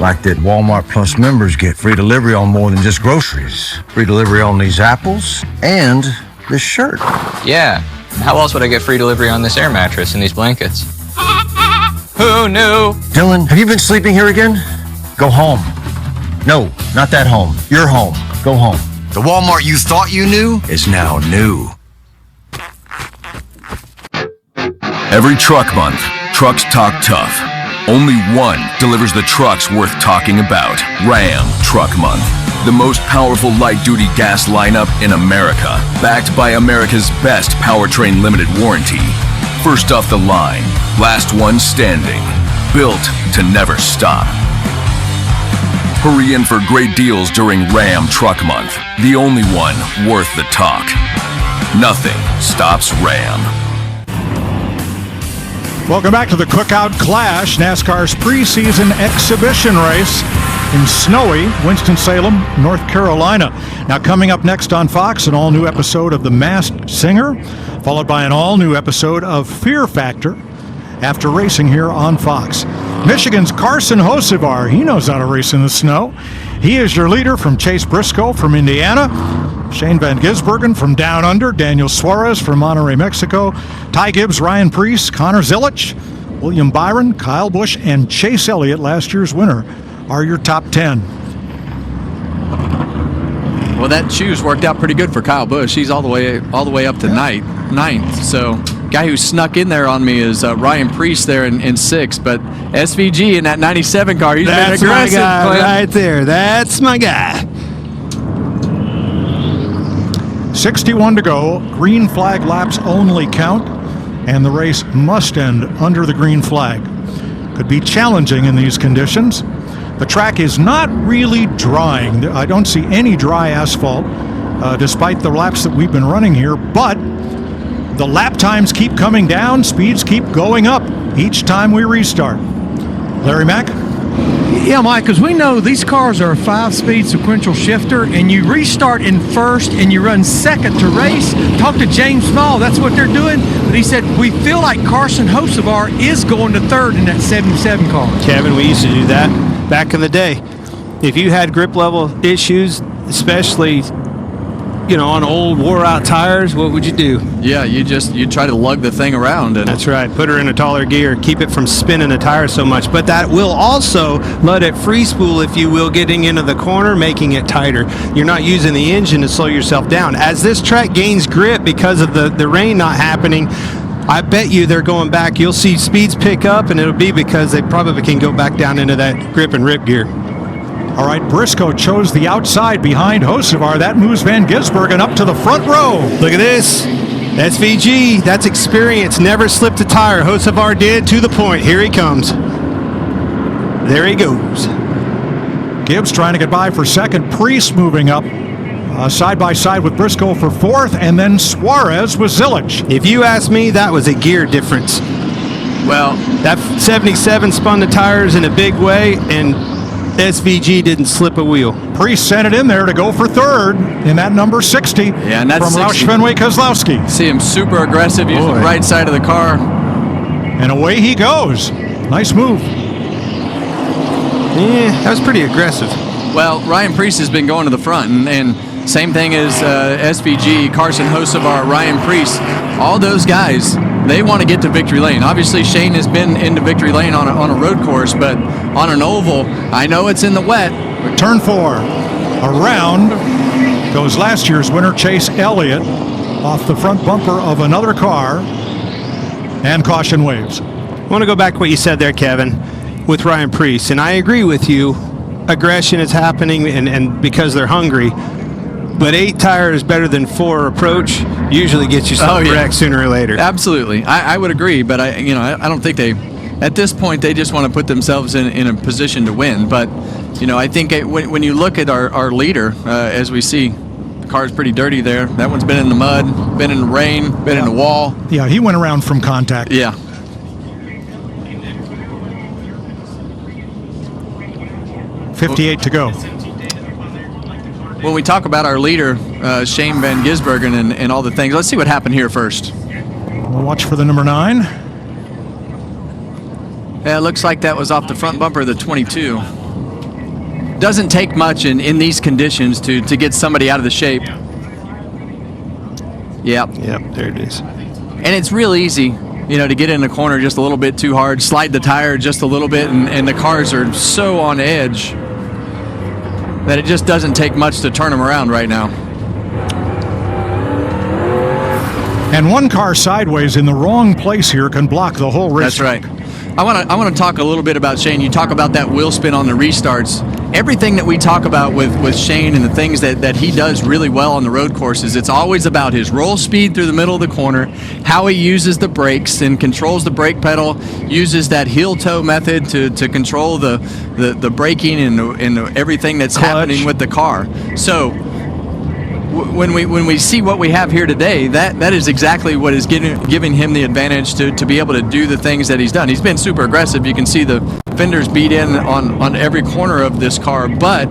[SPEAKER 17] Like that Walmart Plus members get free delivery on more than just groceries. Free delivery on these apples and this shirt.
[SPEAKER 23] Yeah. How else would I get free delivery on this air mattress and these blankets? Who knew?
[SPEAKER 17] Dylan, have you been sleeping here again? Go home. No, not that home. Your home. Go home.
[SPEAKER 4] The Walmart you thought you knew is now new. Every truck month, trucks talk tough. Only one delivers the trucks worth talking about. Ram Truck Month. The most powerful light-duty gas lineup in America. Backed by America's best powertrain limited warranty. First off the line, last one standing. Built to never stop. Hurry in for great deals during Ram Truck Month. The only one worth the talk. Nothing stops Ram.
[SPEAKER 2] Welcome back to the Cookout Clash, NASCAR's preseason exhibition race in snowy Winston-Salem, North Carolina. Now coming up next on Fox, an all-new episode of The Masked Singer, followed by an all-new episode of Fear Factor after racing here on Fox. Michigan's Carson Hocevar, he knows how to race in the snow. He is your leader from Chase Briscoe from Indiana, Shane Van Gisbergen from Down Under, Daniel Suarez from Monterrey, Mexico, Ty Gibbs, Ryan Preece, Connor Zilich, William Byron, Kyle Busch, and Chase Elliott, last year's winner, are your top 10.
[SPEAKER 3] Well, that shoes worked out pretty good for Kyle Busch. He's all the way up to ninth. So, guy who snuck in there on me is Ryan Preece there in sixth. But SVG in that 97 car, he's been aggressive.
[SPEAKER 1] That's my guy right there. That's my guy.
[SPEAKER 2] 61 to go. Green flag laps only count, and the race must end under the green flag. Could be challenging in these conditions. The track is not really drying. I don't see any dry asphalt, despite the laps that we've been running here, but the lap times keep coming down, speeds keep going up each time we restart. Larry Mack?
[SPEAKER 7] Yeah, Mike, because we know these cars are a 5-speed sequential shifter, and you restart in first and you run second to race. Talk to James Small, that's what they're doing. But he said, we feel like Carson Hocevar is going to third in that 77 car.
[SPEAKER 1] Kevin, we used to do that back in the day. If you had grip level issues, especially on old wore out tires, what would you do?
[SPEAKER 3] Yeah, you try to lug the thing around. And
[SPEAKER 1] that's right. Put her in a taller gear, keep it from spinning the tire so much. But that will also let it free spool, if you will, getting into the corner, making it tighter. You're not using the engine to slow yourself down. As this track gains grip because of the rain not happening, I bet you they're going back. You'll see speeds pick up, and it'll be because they probably can go back down into that grip and rip gear.
[SPEAKER 2] All right, Briscoe chose the outside behind Hocevar. That moves Van Gisbergen up to the front row.
[SPEAKER 1] Look at this. SVG, that's experience. Never slipped a tire. Hocevar did, to the point. Here he comes. There he goes.
[SPEAKER 2] Gibbs trying to get by for second. Preece moving up side by side with Briscoe for fourth, and then Suarez with Zilich.
[SPEAKER 1] If you ask me, that was a gear difference.
[SPEAKER 3] Well,
[SPEAKER 1] that 77 spun the tires in a big way, and SVG didn't slip a wheel.
[SPEAKER 2] Preece sent it in there to go for third in that number 60
[SPEAKER 3] and that's
[SPEAKER 2] from Roush Fenway Kozlowski.
[SPEAKER 3] See him super aggressive using the right side of the car.
[SPEAKER 2] And away he goes. Nice move.
[SPEAKER 1] Yeah, that was pretty aggressive.
[SPEAKER 3] Well, Ryan Preece has been going to the front, and same thing as SVG, Carson Hocevar, Ryan Preece. All those guys, they want to get to victory lane. Obviously, Shane has been into victory lane on a road course, but on an oval, I know it's in the wet.
[SPEAKER 2] Turn 4. Around goes last year's winner, Chase Elliott, off the front bumper of another car, and caution waves.
[SPEAKER 1] I want to go back to what you said there, Kevin, with Ryan Preece, and I agree with you. Aggression is happening, and because they're hungry. But 8 tires better than 4 approach usually gets you wrecked sooner or later.
[SPEAKER 3] Absolutely, I would agree. But I don't think they, at this point, they just want to put themselves in a position to win. But I think when you look at our leader, as we see, the car's pretty dirty there. That one's been in the mud, been in the rain, been in the wall.
[SPEAKER 2] Yeah, he went around from contact.
[SPEAKER 3] Yeah.
[SPEAKER 2] 58 to go.
[SPEAKER 3] When we talk about our leader, Shane Van Gisbergen, and all the things, let's see what happened here first.
[SPEAKER 2] We'll watch for the number 9.
[SPEAKER 3] Yeah, it looks like that was off the front bumper of the 22. Doesn't take much in these conditions to get somebody out of the shape. Yep,
[SPEAKER 1] there it is.
[SPEAKER 3] And it's real easy, to get in the corner just a little bit too hard, slide the tire just a little bit, and the cars are so on edge that it just doesn't take much to turn them around right now.
[SPEAKER 2] And one car sideways in the wrong place here can block the whole race.
[SPEAKER 3] That's right. I want to talk a little bit about Shane. You talk about that wheel spin on the restarts. Everything that we talk about with Shane and the things that he does really well on the road courses, it's always about his roll speed through the middle of the corner, how he uses the brakes and controls the brake pedal, uses that heel toe method to control the braking and everything that's happening with the car. So when we see what we have here today, that is exactly what is giving him the advantage to be able to do the things that he's done. He's been super aggressive. You can see the fenders beat in on every corner of this car, but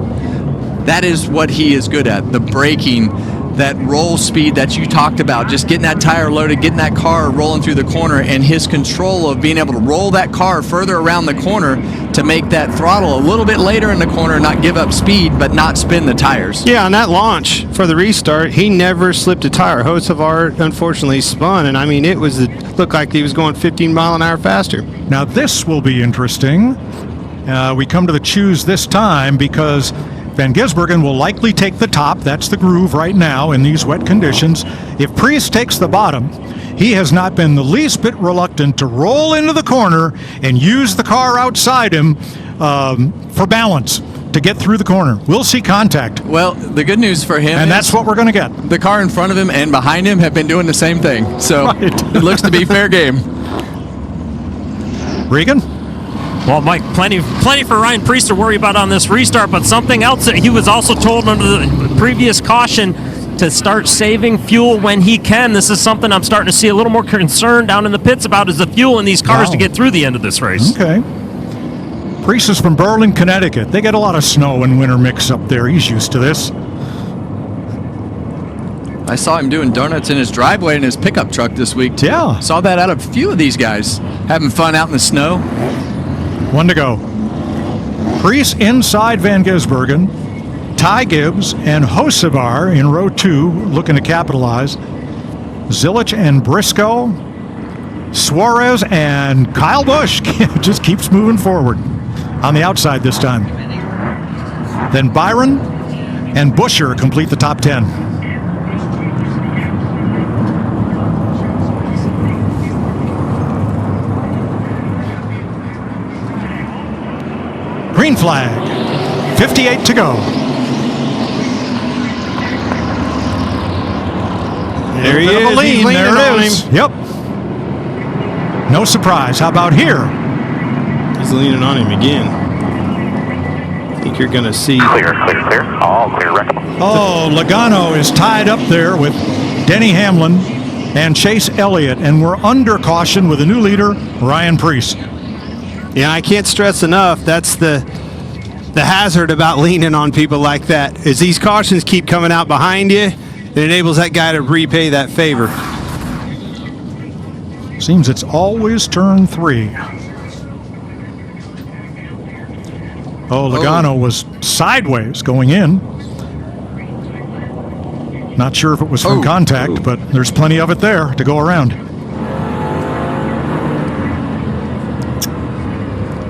[SPEAKER 3] that is what he is good at, the braking, that roll speed that you talked about, just getting that tire loaded, getting that car rolling through the corner, and his control of being able to roll that car further around the corner to make that throttle a little bit later in the corner, not give up speed, but not spin the tires.
[SPEAKER 1] Yeah, on that launch for the restart, he never slipped a tire. Hocevar unfortunately spun, and I mean, it looked like he was going 15 mile an hour faster.
[SPEAKER 2] Now this will be interesting. We come to the choose this time because Van Gisbergen will likely take the top. That's the groove right now in these wet conditions. If Priest takes the bottom, he has not been the least bit reluctant to roll into the corner and use the car outside him for balance to get through the corner. We'll see contact.
[SPEAKER 3] Well, the good news for him
[SPEAKER 2] and that's what we're going to get.
[SPEAKER 3] The car in front of him and behind him have been doing the same thing. So It looks to be fair game.
[SPEAKER 2] Regan?
[SPEAKER 6] Well, Mike, plenty for Ryan Priest to worry about on this restart, but something else that he was also told under the previous caution to start saving fuel when he can. This is something I'm starting to see a little more concern down in the pits about, is the fuel in these cars to get through the end of this race.
[SPEAKER 2] Okay. Priest is from Berlin, Connecticut. They get a lot of snow and winter mix up there. He's used to this.
[SPEAKER 3] I saw him doing donuts in his driveway in his pickup truck this week, too.
[SPEAKER 2] Yeah.
[SPEAKER 3] Saw that out of a few of these guys, having fun out in the snow.
[SPEAKER 2] 1 to go. Priest inside Van Gisbergen. Ty Gibbs and Hocevar in row 2 looking to capitalize. Zilich and Briscoe. Suarez and Kyle Busch just keeps moving forward on the outside this time. Then Byron and Buscher complete the top 10. Green flag. 58 to go.
[SPEAKER 1] There he is. He's leaning on him.
[SPEAKER 2] Yep. No surprise. How about here?
[SPEAKER 1] He's leaning on him again. I think you're going to see.
[SPEAKER 10] Clear. All clear, wreck.
[SPEAKER 2] Oh, Logano is tied up there with Denny Hamlin and Chase Elliott, and we're under caution with the new leader, Ryan Priest.
[SPEAKER 1] Yeah, I can't stress enough, that's the hazard about leaning on people like that, is these cautions keep coming out behind you. It enables that guy to repay that favor.
[SPEAKER 2] Seems it's always turn 3. Oh, Logano was sideways going in. Not sure if it was from contact, but there's plenty of it there to go around.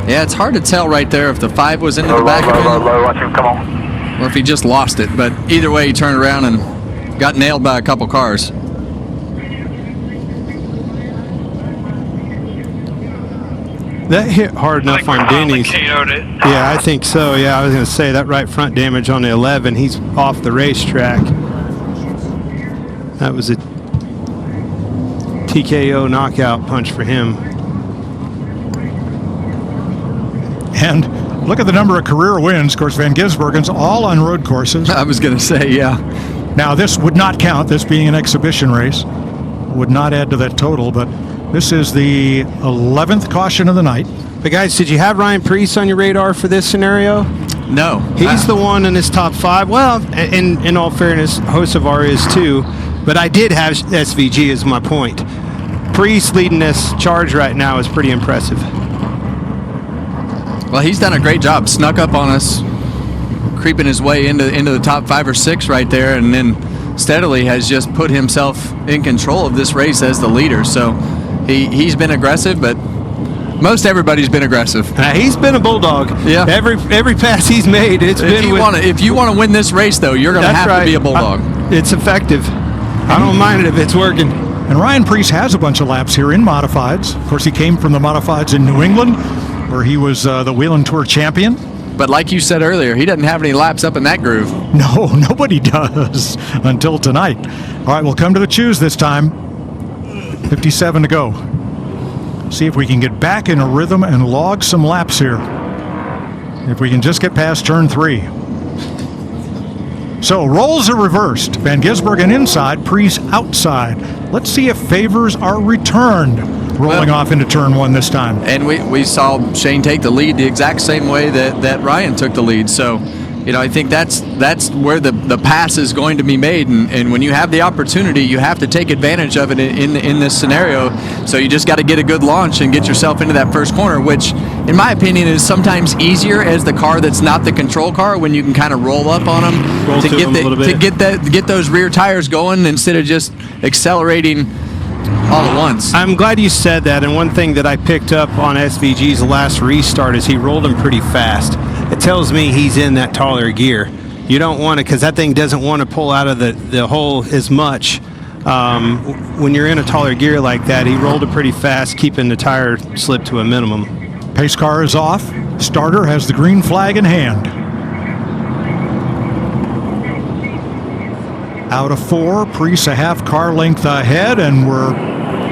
[SPEAKER 3] Yeah, it's hard to tell right there if the 5 was into the back of him
[SPEAKER 10] watch him, come on.
[SPEAKER 3] or if he just lost it. But either way, he turned around and got nailed by a couple cars.
[SPEAKER 1] That hit hard enough on Denny's. Yeah, I think so. Yeah, I was going to say that right front damage on the 11. He's off the racetrack. That was a TKO knockout punch for him.
[SPEAKER 2] And look at the number of career wins. Of course, Van Gisbergen's all on road courses.
[SPEAKER 3] I was going to say, yeah.
[SPEAKER 2] Now, this would not count, this being an exhibition race. Would not add to that total, but this is the 11th caution of the night.
[SPEAKER 1] But guys, did you have Ryan Priest on your radar for this scenario?
[SPEAKER 3] No.
[SPEAKER 1] He's the one in his top 5. Well, in all fairness, Hocevar is too. But I did have SVG as my point. Priest leading this charge right now is pretty impressive.
[SPEAKER 3] Well, he's done a great job. Snuck up on us, creeping his way into the top 5 or 6 right there, and then steadily has just put himself in control of this race as the leader. So he's been aggressive, but most everybody's been aggressive.
[SPEAKER 1] He's been a bulldog.
[SPEAKER 3] Yeah.
[SPEAKER 1] Every pass he's made, if
[SPEAKER 3] you want to win this race, though, you're going to have to be a bulldog.
[SPEAKER 1] It's effective. I don't mind it if it's working.
[SPEAKER 2] And Ryan Preece has a bunch of laps here in modifieds. Of course, he came from the modifieds in New England, where he was the Whelen Tour champion.
[SPEAKER 3] But like you said earlier, he doesn't have any laps up in that groove.
[SPEAKER 2] No, nobody does until tonight. All right, we'll come to the choose this time. 57 to go. See if we can get back in a rhythm and log some laps here. If we can just get past turn 3. So roles are reversed. Van Gisbergen inside, Preece outside. Let's see if favors are returned. Rolling off into turn 1 this time.
[SPEAKER 3] And we saw Shane take the lead the exact same way that Ryan took the lead. So, I think that's where the pass is going to be made. And when you have the opportunity, you have to take advantage of it in this scenario. So you just got to get a good launch and get yourself into that first corner, which, in my opinion, is sometimes easier as the car that's not the control car, when you can kind of roll up on them to get those rear tires going instead of just accelerating all at once.
[SPEAKER 1] I'm glad you said that, and one thing that I picked up on SVG's last restart is he rolled him pretty fast. It tells me he's in that taller gear. You don't want to, because that thing doesn't want to pull out of the hole as much. When you're in a taller gear like that, he rolled it pretty fast, keeping the tire slip to a minimum.
[SPEAKER 2] Pace car is off. Starter has the green flag in hand. Out of 4, Preece a half car length ahead, and we're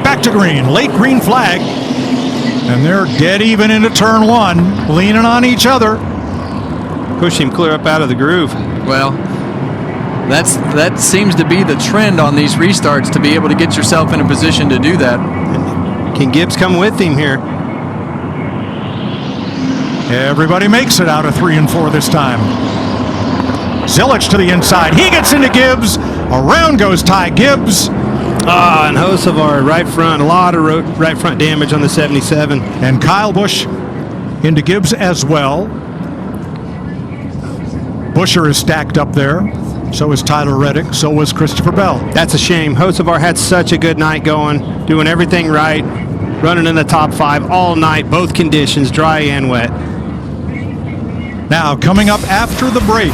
[SPEAKER 2] back to green. Late green flag. And they're dead even into turn 1, leaning on each other.
[SPEAKER 1] Push him clear up out of the groove.
[SPEAKER 3] Well, that seems to be the trend on these restarts, to be able to get yourself in a position to do that.
[SPEAKER 1] Can Gibbs come with him here?
[SPEAKER 2] Everybody makes it out of 3 and 4 this time. Zilich to the inside. He gets into Gibbs. Around goes Ty Gibbs.
[SPEAKER 1] And Hocevar right front. A lot of right front damage on the 77.
[SPEAKER 2] And Kyle Busch into Gibbs as well. Buescher is stacked up there. So is Tyler Reddick. So was Christopher Bell.
[SPEAKER 1] That's a shame. Hocevar had such a good night going, doing everything right, running in the top 5 all night, both conditions, dry and wet.
[SPEAKER 2] Now, coming up after the break.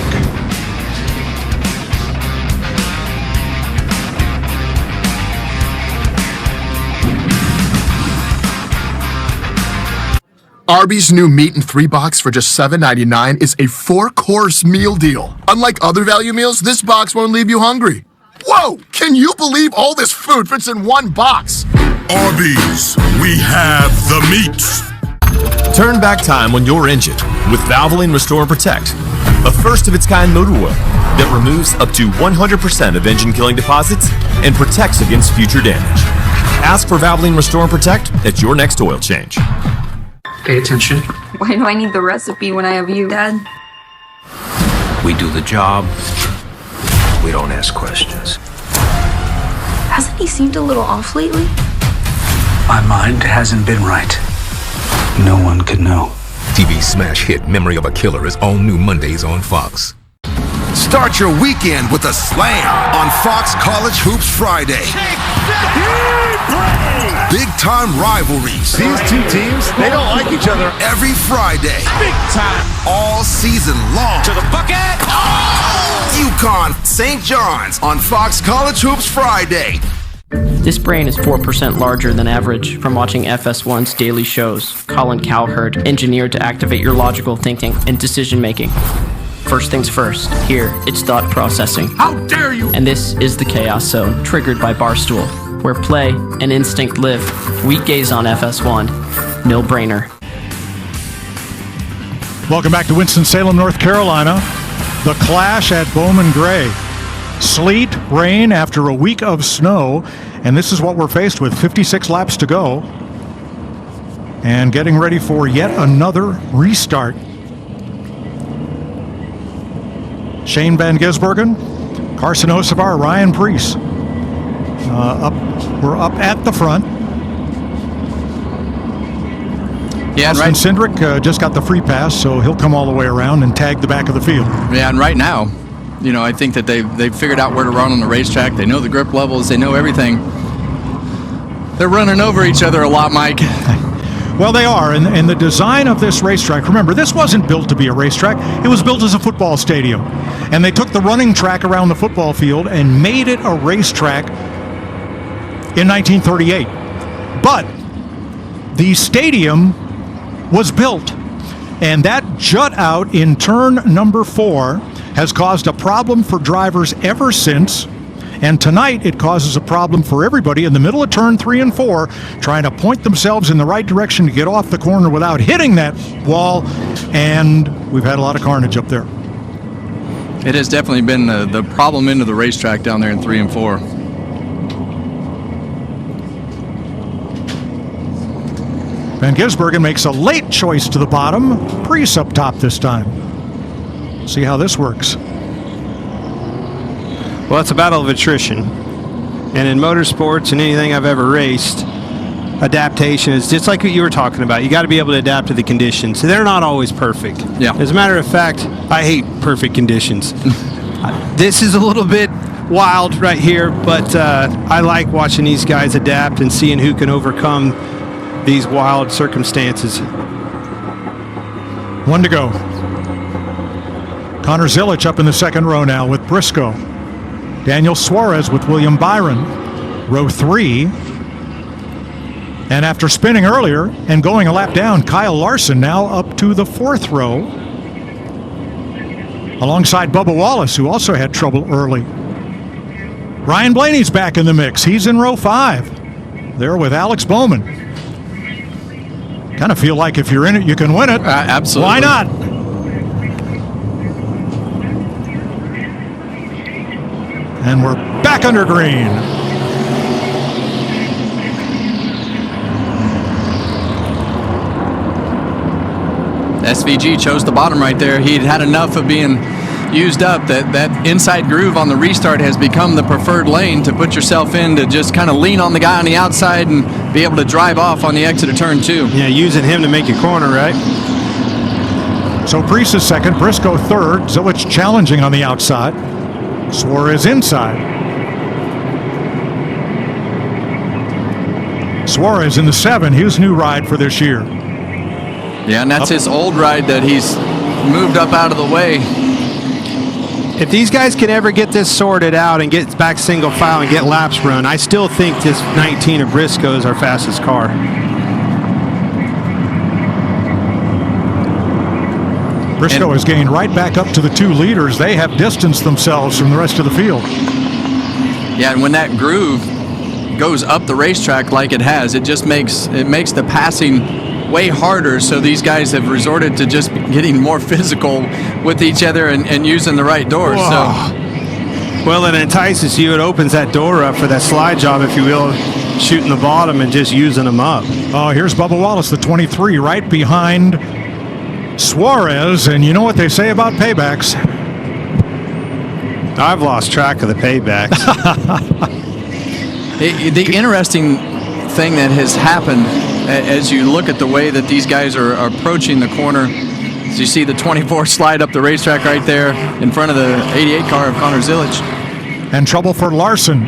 [SPEAKER 16] Arby's new meat and 3 box for just $7.99 is a 4-course meal deal. Unlike other value meals, this box won't leave you hungry. Whoa! Can you believe all this food fits in one box?
[SPEAKER 18] Arby's, we have the meats.
[SPEAKER 20] Turn back time on your engine with Valvoline Restore and Protect, a first-of-its-kind motor oil that removes up to 100% of engine-killing deposits and protects against future damage. Ask for Valvoline Restore and Protect at your next oil change.
[SPEAKER 24] Pay attention.
[SPEAKER 25] Why do I need the recipe when I have you, Dad?
[SPEAKER 4] We do the job. We don't ask questions.
[SPEAKER 25] Hasn't he seemed a little off lately?
[SPEAKER 24] My mind hasn't been right. No one could know.
[SPEAKER 12] TV smash hit Memory of a Killer is all new Mondays on Fox. Start your weekend with a slam on Fox College Hoops Friday. Big-time rivalries.
[SPEAKER 26] These two teams, they don't like each other.
[SPEAKER 12] Every Friday.
[SPEAKER 26] Big time.
[SPEAKER 12] All season long.
[SPEAKER 26] To the bucket.
[SPEAKER 12] Oh! UConn, St. John's on Fox College Hoops Friday.
[SPEAKER 27] This brain is 4% larger than average from watching FS1's daily shows. Colin Cowherd, engineered to activate your logical thinking and decision making. First things first, here it's thought processing.
[SPEAKER 26] How dare you!
[SPEAKER 27] And this is the Chaos Zone, triggered by Barstool, where play and instinct live. Weekdays on FS1. No brainer.
[SPEAKER 2] Welcome back to Winston-Salem, North Carolina. The clash at Bowman Gray. Sleet, rain after a week of snow, and this is what we're faced with. 56 laps to go. And getting ready for yet another restart. Shane Van Gisbergen, Carson Osevar, Ryan Preece. We're up at the front.
[SPEAKER 3] Yeah,
[SPEAKER 2] Austin Cindric just got the free pass, so he'll come all the way around and tag the back of the field.
[SPEAKER 3] Yeah, and right now, I think that they've figured out where to run on the racetrack. They know the grip levels. They know everything. They're running over each other a lot, Mike.
[SPEAKER 2] Well, they are, and the design of this racetrack, remember, this wasn't built to be a racetrack. It was built as a football stadium. And they took the running track around the football field and made it a racetrack in 1938. But the stadium was built, and that jut out in turn number 4 has caused a problem for drivers ever since. And tonight it causes a problem for everybody in the middle of turn 3 and 4 trying to point themselves in the right direction to get off the corner without hitting that wall, and we've had a lot of carnage up there.
[SPEAKER 3] It has definitely been the problem into the racetrack down there in 3 and 4.
[SPEAKER 2] Van Gisbergen makes a late choice to the bottom. Preece up top this time. See how this works.
[SPEAKER 1] Well, it's a battle of attrition. And in motorsports and anything I've ever raced, adaptation is just like what you were talking about. You got to be able to adapt to the conditions. So they're not always perfect.
[SPEAKER 3] Yeah.
[SPEAKER 1] As a matter of fact, I hate perfect conditions. This is a little bit wild right here, but I like watching these guys adapt and seeing who can overcome these wild circumstances.
[SPEAKER 2] 1 to go. Connor Zilich up in the second row now with Briscoe. Daniel Suarez with William Byron. Row 3. And after spinning earlier and going a lap down, Kyle Larson now up to the 4th row. Alongside Bubba Wallace, who also had trouble early. Ryan Blaney's back in the mix. He's in row 5. There with Alex Bowman. Kind of feel like if you're in it, you can win it.
[SPEAKER 3] Absolutely.
[SPEAKER 2] Why not? And we're back under green.
[SPEAKER 3] SVG chose the bottom right there. He'd had enough of being used up. That inside groove on the restart has become the preferred lane to put yourself in, to just kind of lean on the guy on the outside and be able to drive off on the exit of turn 2.
[SPEAKER 1] Yeah, using him to make a corner, right?
[SPEAKER 2] So Preece is second, Briscoe third, Zilich challenging on the outside. Suarez inside. Suarez in the 7, his new ride for this year.
[SPEAKER 3] Yeah, and that's his old ride that he's moved up out of the way.
[SPEAKER 1] If these guys can ever get this sorted out and get back single file and get laps run, I still think this 19 of Briscoe is our fastest car.
[SPEAKER 2] Briscoe has gained right back up to the 2 leaders. They have distanced themselves from the rest of the field.
[SPEAKER 3] Yeah, and when that groove goes up the racetrack like it has, it makes the passing way harder, so these guys have resorted to just getting more physical with each other and using the right doors. So,
[SPEAKER 1] well, it entices you. It opens that door up for that slide job, if you will, shooting the bottom and just using them up.
[SPEAKER 2] Oh, here's Bubba Wallace, the 23, right behind Suarez, and you know what they say about paybacks.
[SPEAKER 1] I've lost track of the paybacks.
[SPEAKER 3] the interesting thing that has happened as you look at the way that these guys are approaching the corner, as you see the 24 slide up the racetrack right there in front of the 88 car of Connor Zilich.
[SPEAKER 2] And trouble for Larson.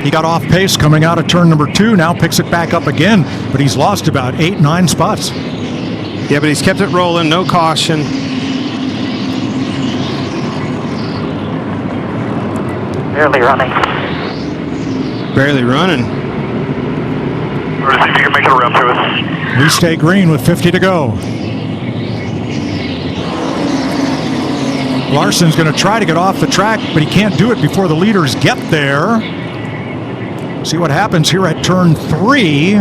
[SPEAKER 2] He got off pace coming out of turn number 2, now picks it back up again, but he's lost about 8-9 spots.
[SPEAKER 1] Yeah, but he's kept it rolling, no caution.
[SPEAKER 10] Barely running.
[SPEAKER 1] Barely running.
[SPEAKER 10] We're see if you can make it around to us.
[SPEAKER 2] We stay green with 50 to go. Larson's going to try to get off the track, but he can't do it before the leaders get there. See what happens here at turn 3.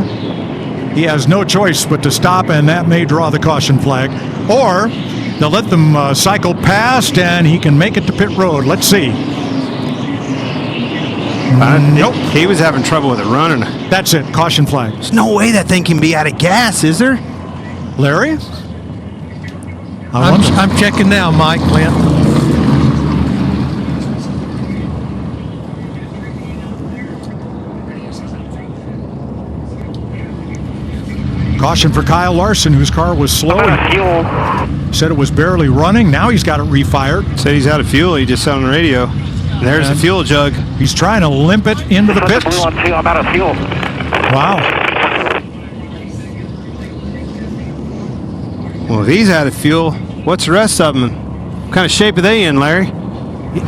[SPEAKER 2] He has no choice but to stop, and that may draw the caution flag. Or they'll let them cycle past, and he can make it to pit road. Let's see. Nope.
[SPEAKER 1] He was having trouble with it running.
[SPEAKER 2] That's it. Caution flag.
[SPEAKER 1] There's no way that thing can be out of gas, is there?
[SPEAKER 2] Larry?
[SPEAKER 7] I'm checking now, Mike, Clint.
[SPEAKER 2] Caution for Kyle Larson, whose car was slow. Said it was barely running. Now he's got it refired.
[SPEAKER 1] Said he's out of fuel. He just said on the radio. And there's the fuel jug.
[SPEAKER 2] He's trying to limp it into the pits.
[SPEAKER 10] I'm out of fuel.
[SPEAKER 2] Wow.
[SPEAKER 1] Well, if he's out of fuel, what's the rest of them? What kind of shape are they in, Larry?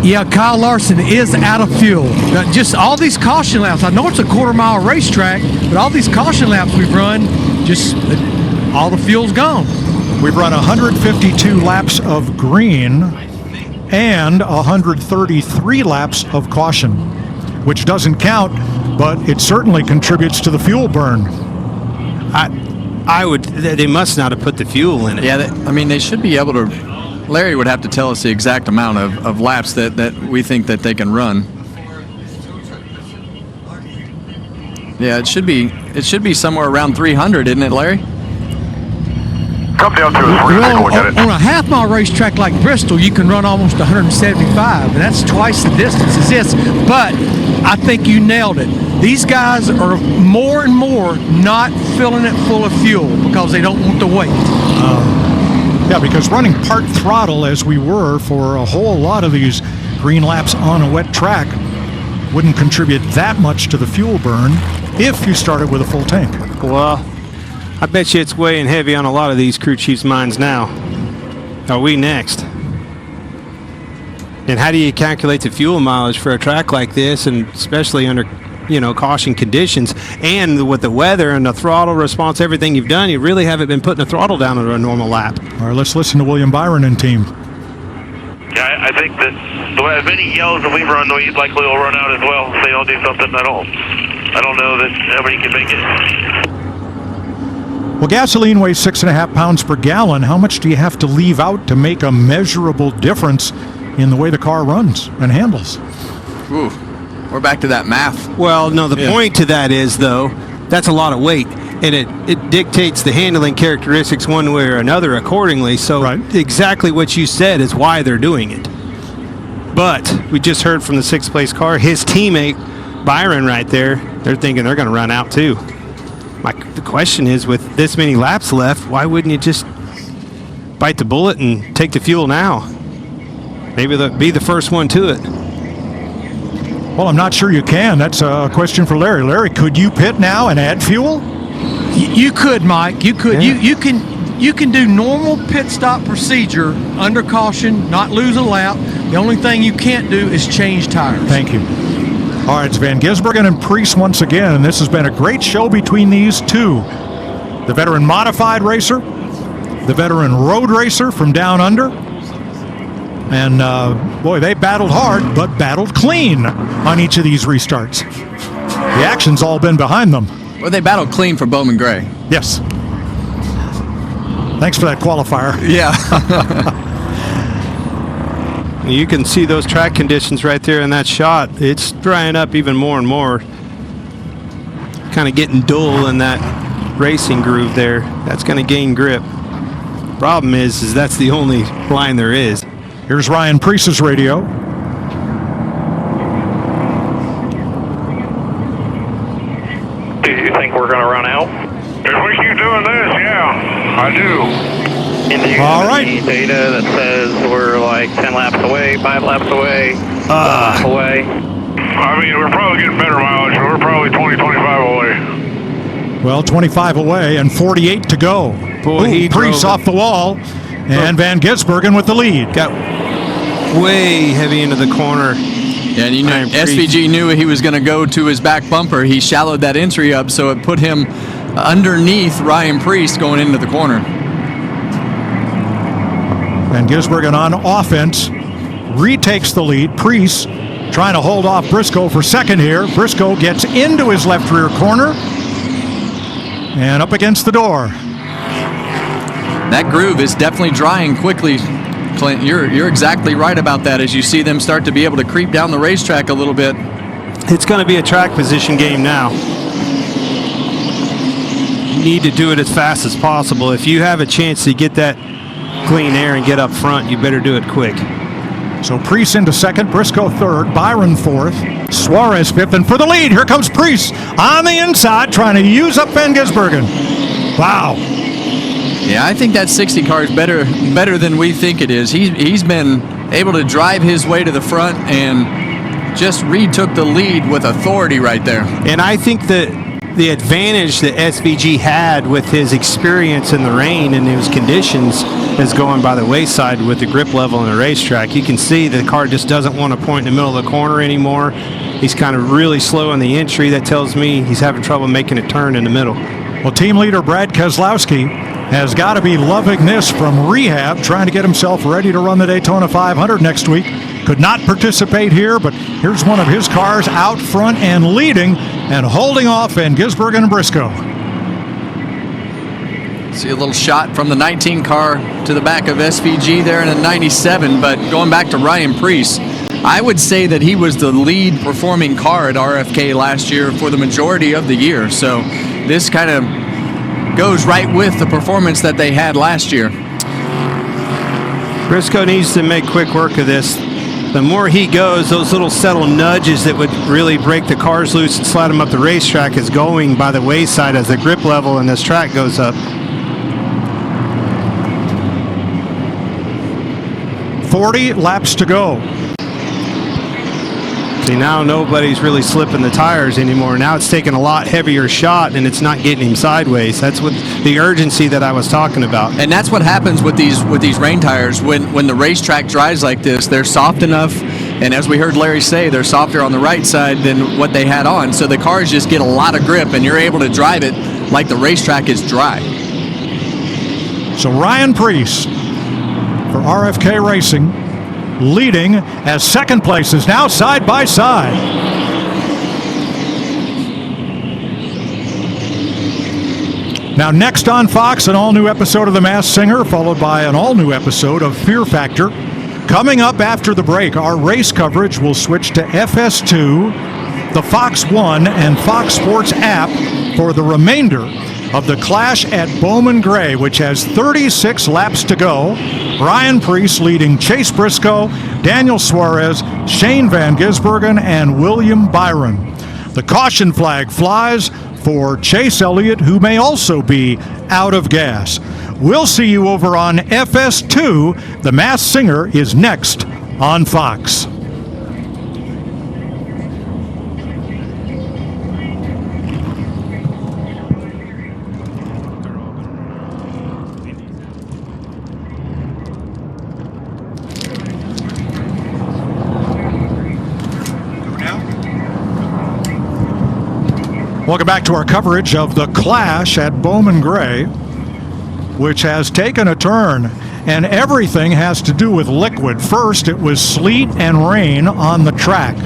[SPEAKER 7] Yeah, Kyle Larson is out of fuel. Now, just all these caution laps. I know it's a quarter-mile racetrack, but all these caution laps we've run, just all the fuel's gone.
[SPEAKER 2] We've run 152 laps of green and 133 laps of caution, which doesn't count, but it certainly contributes to the fuel burn.
[SPEAKER 1] They must not have put the fuel in it.
[SPEAKER 3] Yeah, they should be able to. Larry would have to tell us the exact amount of laps that we think that they can run. Yeah, it should be somewhere around 300, isn't it, Larry?
[SPEAKER 10] Come down to us. We're going to go get it.
[SPEAKER 7] On a half-mile racetrack like Bristol, you can run almost 175, and that's twice the distance as this. But I think you nailed it. These guys are more and more not filling it full of fuel because they don't want the weight.
[SPEAKER 2] Yeah, because running part throttle as we were for a whole lot of these green laps on a wet track wouldn't contribute that much to the fuel burn if you started with a full tank.
[SPEAKER 1] Well, I bet you it's weighing heavy on a lot of these crew chiefs' minds now. Are we next? And how do you calculate the fuel mileage for a track like this, and especially under, caution conditions, and with the weather and the throttle response, everything you've done, you really haven't been putting the throttle down on a normal lap.
[SPEAKER 2] All right, let's listen to William Byron and team.
[SPEAKER 10] Yeah, I think that the way as many yells that we've run, we likely will run out as well if they don't do something at all. I don't know that everybody can make it.
[SPEAKER 2] Well, gasoline weighs 6.5 pounds per gallon. How much do you have to leave out to make a measurable difference in the way the car runs and handles?
[SPEAKER 3] Ooh, we're back to that math.
[SPEAKER 1] Well, no, the point to that is, though, that's a lot of weight, and it dictates the handling characteristics one way or another accordingly. So exactly what you said is why they're doing it. But we just heard from the sixth-place car, his teammate, Byron, right there, they're thinking they're going to run out, too. The question is, with this many laps left, why wouldn't you just bite the bullet and take the fuel now? Maybe be the first one to it.
[SPEAKER 2] Well, I'm not sure you can. That's a question for Larry. Larry, could you pit now and add fuel?
[SPEAKER 7] You could, Mike. You could.
[SPEAKER 2] Yeah.
[SPEAKER 7] You can do normal pit stop procedure under caution, not lose a lap. The only thing you can't do is change tires.
[SPEAKER 2] Thank you. All right, it's Van Gisbergen and Priest once again, and this has been a great show between these two. The veteran modified racer, the veteran road racer from down under. And, boy, they battled hard, but battled clean on each of these restarts. The action's all been behind them.
[SPEAKER 3] Well, they battled clean for Bowman Gray.
[SPEAKER 2] Yes. Thanks for that qualifier.
[SPEAKER 3] Yeah.
[SPEAKER 1] You can see those track conditions right there in that shot. It's drying up even more and more. Kind of getting dull in that racing groove there. That's going to gain grip. Problem is that's the only line there is.
[SPEAKER 2] Here's Ryan Priest's radio.
[SPEAKER 10] Do you think we're going to run out?
[SPEAKER 8] If we keep doing this, yeah, I do.
[SPEAKER 10] And do you have any data that says we're like 10 laps away, 5 laps away, away?
[SPEAKER 8] I mean, we're probably getting better mileage, but we're probably 20, 25 away.
[SPEAKER 2] Well, 25 away and 48 to go.
[SPEAKER 1] Boy,
[SPEAKER 2] Priest off the wall, and Van Gisbergen with the lead.
[SPEAKER 1] Got way heavy into the corner.
[SPEAKER 3] Yeah, and SVG knew he was going to go to his back bumper. He shallowed that entry up, so it put him underneath Ryan Priest going into the corner.
[SPEAKER 2] Van Gisbergen on offense retakes the lead. Priest trying to hold off Briscoe for second here. Briscoe gets into his left rear corner and up against the door.
[SPEAKER 3] That groove is definitely drying quickly, Clint. You're exactly right about that as you see them start to be able to creep down the racetrack a little bit.
[SPEAKER 1] It's going to be a track position game now. You need to do it as fast as possible. If you have a chance to get that clean air and get up front, you better do it quick.
[SPEAKER 2] So Priest into second, Briscoe third, Byron fourth, Suarez fifth, and for the lead, here comes Priest on the inside trying to use up Van Gisbergen. Wow.
[SPEAKER 3] Yeah, I think that 60 car is better than we think it is. He's been able to drive his way to the front and just retook the lead with authority right there.
[SPEAKER 1] And I think that the advantage that SVG had with his experience in the rain and his conditions is going by the wayside with the grip level on the racetrack. You can see the car just doesn't want to point in the middle of the corner anymore. He's kind of really slow in the entry. That tells me he's having trouble making a turn in the middle.
[SPEAKER 2] Well, team leader Brad Keselowski has got to be loving this from rehab, trying to get himself ready to run the Daytona 500 next week. Could not participate here, but here's one of his cars out front and leading and holding off Van Gisbergen and Briscoe.
[SPEAKER 3] See a little shot from the 19 car to the back of SVG there in a 97, but going back to Ryan Preece, I would say that he was the lead performing car at RFK last year for the majority of the year. So this kind of goes right with the performance that they had last year.
[SPEAKER 1] Briscoe needs to make quick work of this. The more he goes, those little subtle nudges that would really break the cars loose and slide them up the racetrack is going by the wayside as the grip level in this track goes up.
[SPEAKER 2] 40 laps to go.
[SPEAKER 1] See, now nobody's really slipping the tires anymore. Now it's taking a lot heavier shot and it's not getting him sideways. That's what the urgency that I was talking about.
[SPEAKER 3] And that's what happens with these rain tires. When the racetrack dries like this, they're soft enough, and as we heard Larry say, they're softer on the right side than what they had on. So the cars just get a lot of grip and you're able to drive it like the racetrack is dry.
[SPEAKER 2] So Ryan Preece for RFK Racing, leading as second place is now side by side. Now next on Fox, an all-new episode of The Masked Singer, followed by an all-new episode of Fear Factor. Coming up after the break, our race coverage will switch to FS2, the Fox One, and Fox Sports app for the remainder of the Clash at Bowman Gray, which has 36 laps to go. Ryan Preece leading Chase Briscoe, Daniel Suarez, Shane Van Gisbergen, and William Byron. The caution flag flies for Chase Elliott, who may also be out of gas. We'll see you over on FS2. The Masked Singer is next on Fox. Welcome back to our coverage of the Clash at Bowman Gray, which has taken a turn, and everything has to do with liquid. First, it was sleet and rain on the track.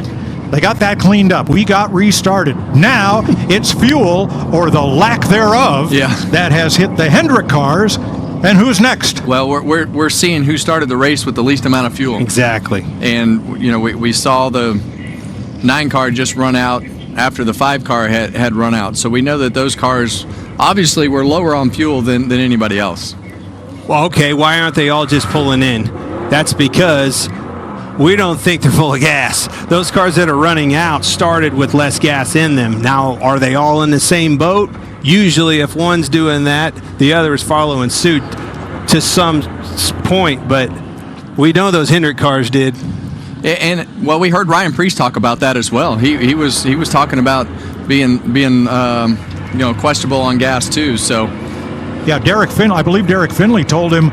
[SPEAKER 2] They got that cleaned up. We got restarted. Now it's fuel, or the lack thereof, that has hit the Hendrick cars. And who's next?
[SPEAKER 3] Well, we're seeing who started the race with the least amount of fuel.
[SPEAKER 1] Exactly.
[SPEAKER 3] And, you know, we saw the 9 car just run out after the 5 car had run out. So we know that those cars obviously were lower on fuel than anybody else.
[SPEAKER 1] Well, okay, why aren't they all just pulling in? That's because we don't think they're full of gas. Those cars that are running out started with less gas in them. Now, are they all in the same boat? Usually, if one's doing that, the other is following suit to some point, but we know those Hendrick cars did.
[SPEAKER 3] And well, we heard Ryan Preece talk about that as well. He was talking about being questionable on gas too. So
[SPEAKER 2] yeah, I believe Derek Finley told him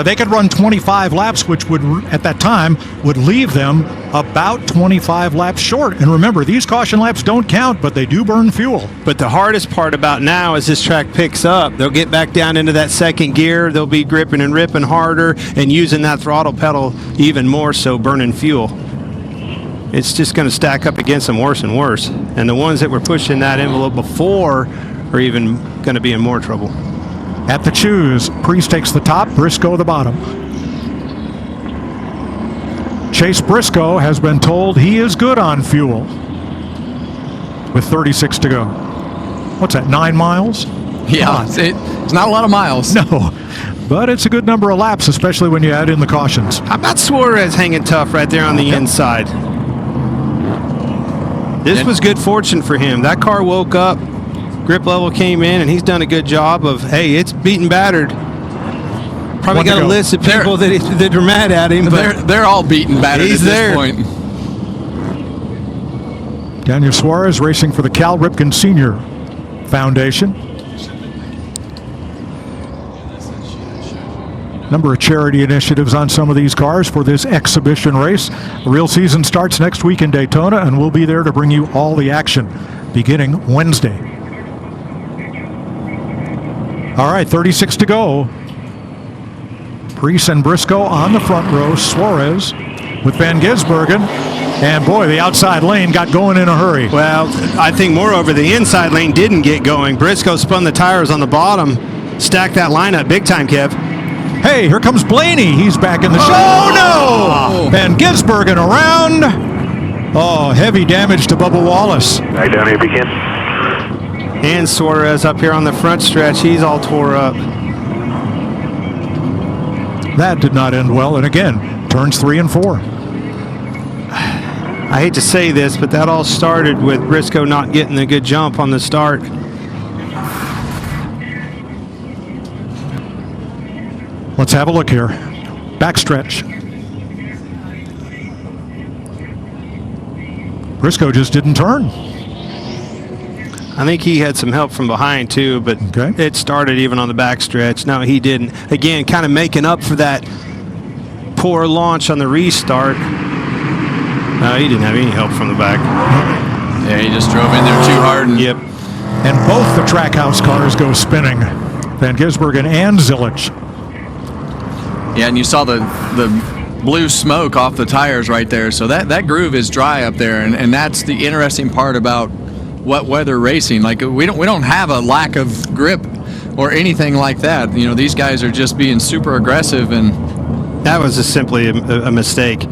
[SPEAKER 2] they could run 25 laps, which would at that time would leave them about 25 laps short. And remember, these caution laps don't count, but they do burn fuel.
[SPEAKER 1] But the hardest part about now is this track picks up. They'll get back down into that second gear. They'll be gripping and ripping harder and using that throttle pedal even more so, burning fuel. It's just going to stack up against them worse and worse. And the ones that were pushing that envelope before are even going to be in more trouble.
[SPEAKER 2] At the choose, Preece takes the top, Briscoe the bottom. Chase Briscoe has been told he is good on fuel with 36 to go. What's that, 9 miles?
[SPEAKER 3] Yeah, it's not a lot of miles.
[SPEAKER 2] No, but it's a good number of laps, especially when you add in the cautions.
[SPEAKER 1] How about Suarez hanging tough right there on the inside? This was good fortune for him. That car woke up, grip level came in, and he's done a good job of, hey, it's beaten battered. Probably got a list of people that are mad at him, but
[SPEAKER 3] they're all beaten battered at this point.
[SPEAKER 2] Daniel Suarez racing for the Cal Ripken Senior Foundation. Number of charity initiatives on some of these cars for this exhibition race. The real season starts next week in Daytona, and we'll be there to bring you all the action beginning Wednesday. All right, 36 to go. Preece and Briscoe on the front row. Suarez with Van Gisbergen. And boy, the outside lane got going in a hurry.
[SPEAKER 1] Well, I think moreover, the inside lane didn't get going. Briscoe spun the tires on the bottom, stacked that lineup big time, Kev.
[SPEAKER 2] Hey, here comes Blaney. He's back in the show. Oh, no! Van Gisbergen around. Oh, heavy damage to Bubba Wallace.
[SPEAKER 10] Back down here if you can.
[SPEAKER 1] And Suarez up here on the front stretch. He's all tore up.
[SPEAKER 2] That did not end well. And again, turns 3 and 4.
[SPEAKER 1] I hate to say this, but that all started with Briscoe not getting a good jump on the start.
[SPEAKER 2] Let's have a look here. Backstretch. Briscoe just didn't turn.
[SPEAKER 1] I think he had some help from behind too, but it started even on the backstretch. No, he didn't. Again, kind of making up for that poor launch on the restart. No, he didn't have any help from the back.
[SPEAKER 3] Yeah, he just drove in there too hard.
[SPEAKER 1] Yep.
[SPEAKER 2] And both the Trackhouse cars go spinning. Van Gisbergen and Zilich.
[SPEAKER 3] Yeah, and you saw the blue smoke off the tires right there. So that groove is dry up there, and that's the interesting part about wet weather racing. Like we don't have a lack of grip or anything like that. You know, these guys are just being super aggressive, and
[SPEAKER 1] that was just simply a mistake.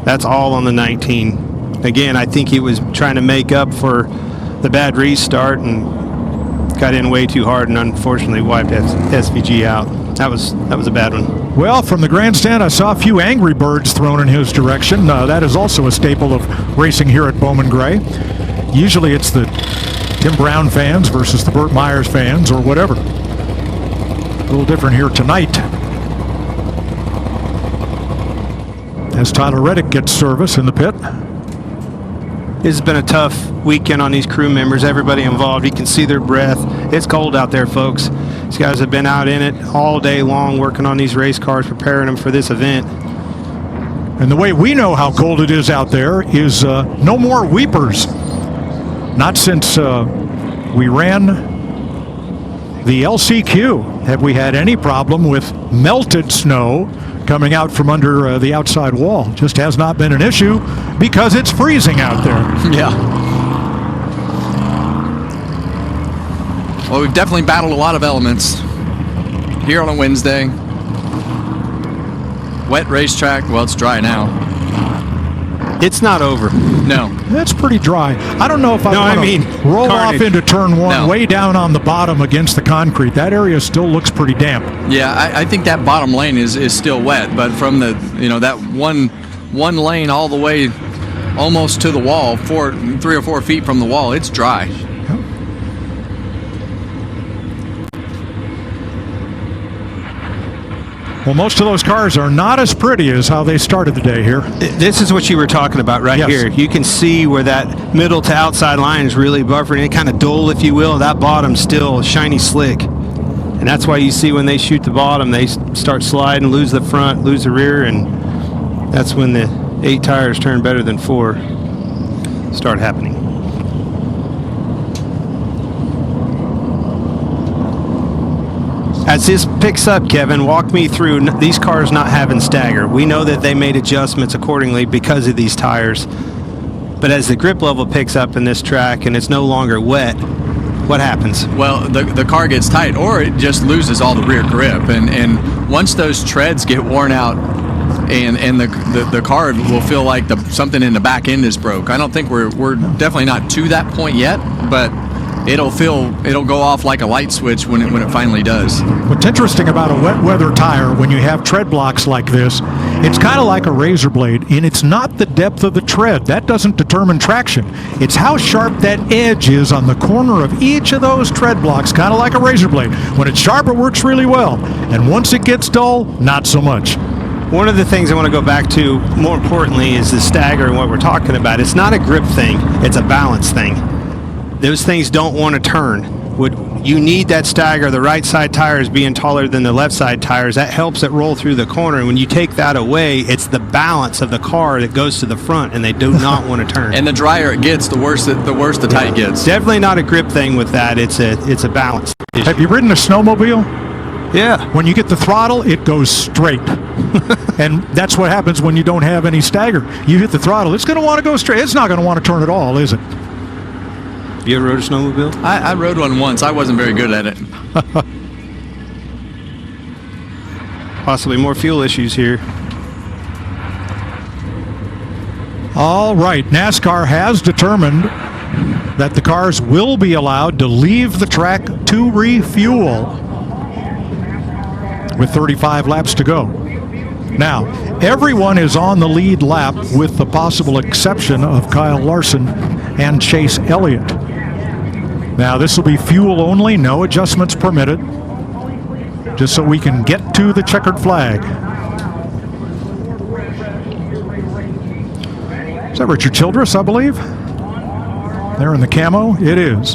[SPEAKER 1] That's all on the 19. Again, I think he was trying to make up for the bad restart and got in way too hard and unfortunately wiped SVG out. That was a bad one.
[SPEAKER 2] Well, from the grandstand, I saw a few angry birds thrown in his direction. That is also a staple of racing here at Bowman Gray. Usually it's the Tim Brown fans versus the Burt Myers fans or whatever. A little different here tonight. As Tyler Reddick gets service in the pit.
[SPEAKER 1] This has been a tough weekend on these crew members, everybody involved. You can see their breath. It's cold out there, folks. These guys have been out in it all day long working on these race cars, preparing them for this event.
[SPEAKER 2] And the way we know how cold it is out there is no more weepers. Not since we ran the LCQ have we had any problem with melted snow coming out from under the outside wall. Just has not been an issue because it's freezing out there.
[SPEAKER 3] Yeah. Well, we've definitely battled a lot of elements here on a Wednesday. Wet racetrack. Well, it's dry now.
[SPEAKER 1] It's not over.
[SPEAKER 3] No.
[SPEAKER 2] That's pretty dry. I don't know if I want to roll
[SPEAKER 1] carnage.
[SPEAKER 2] off into turn 1
[SPEAKER 3] No.
[SPEAKER 2] way down on the bottom against the concrete. That area still looks pretty damp.
[SPEAKER 3] Yeah, I think that bottom lane is still wet, but from the that one lane all the way almost to the wall, 3 or 4 feet from the wall, it's dry.
[SPEAKER 2] Well, most of those cars are not as pretty as how they started the day here.
[SPEAKER 1] This is what you were talking about right here. You can see where that middle to outside line is really buffering. It kind of dull, if you will. That bottom's still shiny slick. And that's why you see when they shoot the bottom, they start sliding, lose the front, lose the rear, and that's when the 8 tires turn better than 4 start happening. As this picks up, Kevin, walk me through these cars not having stagger. We know that they made adjustments accordingly because of these tires. But as the grip level picks up in this track and it's no longer wet, what happens?
[SPEAKER 3] Well, the car gets tight, or it just loses all the rear grip. And once those treads get worn out, and the car will feel like something in the back end is broke. I don't think we're definitely not to that point yet, but it'll go off like a light switch when it finally does.
[SPEAKER 2] What's interesting about a wet weather tire, when you have tread blocks like this, it's kind of like a razor blade, and it's not the depth of the tread. That doesn't determine traction. It's how sharp that edge is on the corner of each of those tread blocks, kind of like a razor blade. When it's sharp, it works really well, and once it gets dull, not so much.
[SPEAKER 1] One of the things I want to go back to, more importantly, is the stagger and what we're talking about. It's not a grip thing, it's a balance thing. Those things don't want to turn. You need that stagger, the right side tires being taller than the left side tires. That helps it roll through the corner. And when you take that away, it's the balance of the car that goes to the front, and they do not want to turn.
[SPEAKER 3] And the drier it gets, the worse the tight gets.
[SPEAKER 1] Definitely not a grip thing with that. It's a balance issue.
[SPEAKER 2] Have you ridden a snowmobile?
[SPEAKER 1] Yeah.
[SPEAKER 2] When you get the throttle, it goes straight. And that's what happens when you don't have any stagger. You hit the throttle, it's going to want to go straight. It's not going to want to turn at all, is it?
[SPEAKER 1] You ever rode a snowmobile?
[SPEAKER 3] I rode one once. I wasn't very good at it.
[SPEAKER 1] Possibly more fuel issues here.
[SPEAKER 2] All right, NASCAR has determined that the cars will be allowed to leave the track to refuel with 35 laps to go. Now, everyone is on the lead lap with the possible exception of Kyle Larson and Chase Elliott. Now, this will be fuel only, no adjustments permitted, just so we can get to the checkered flag. Is that Richard Childress, I believe? There in the camo, it is.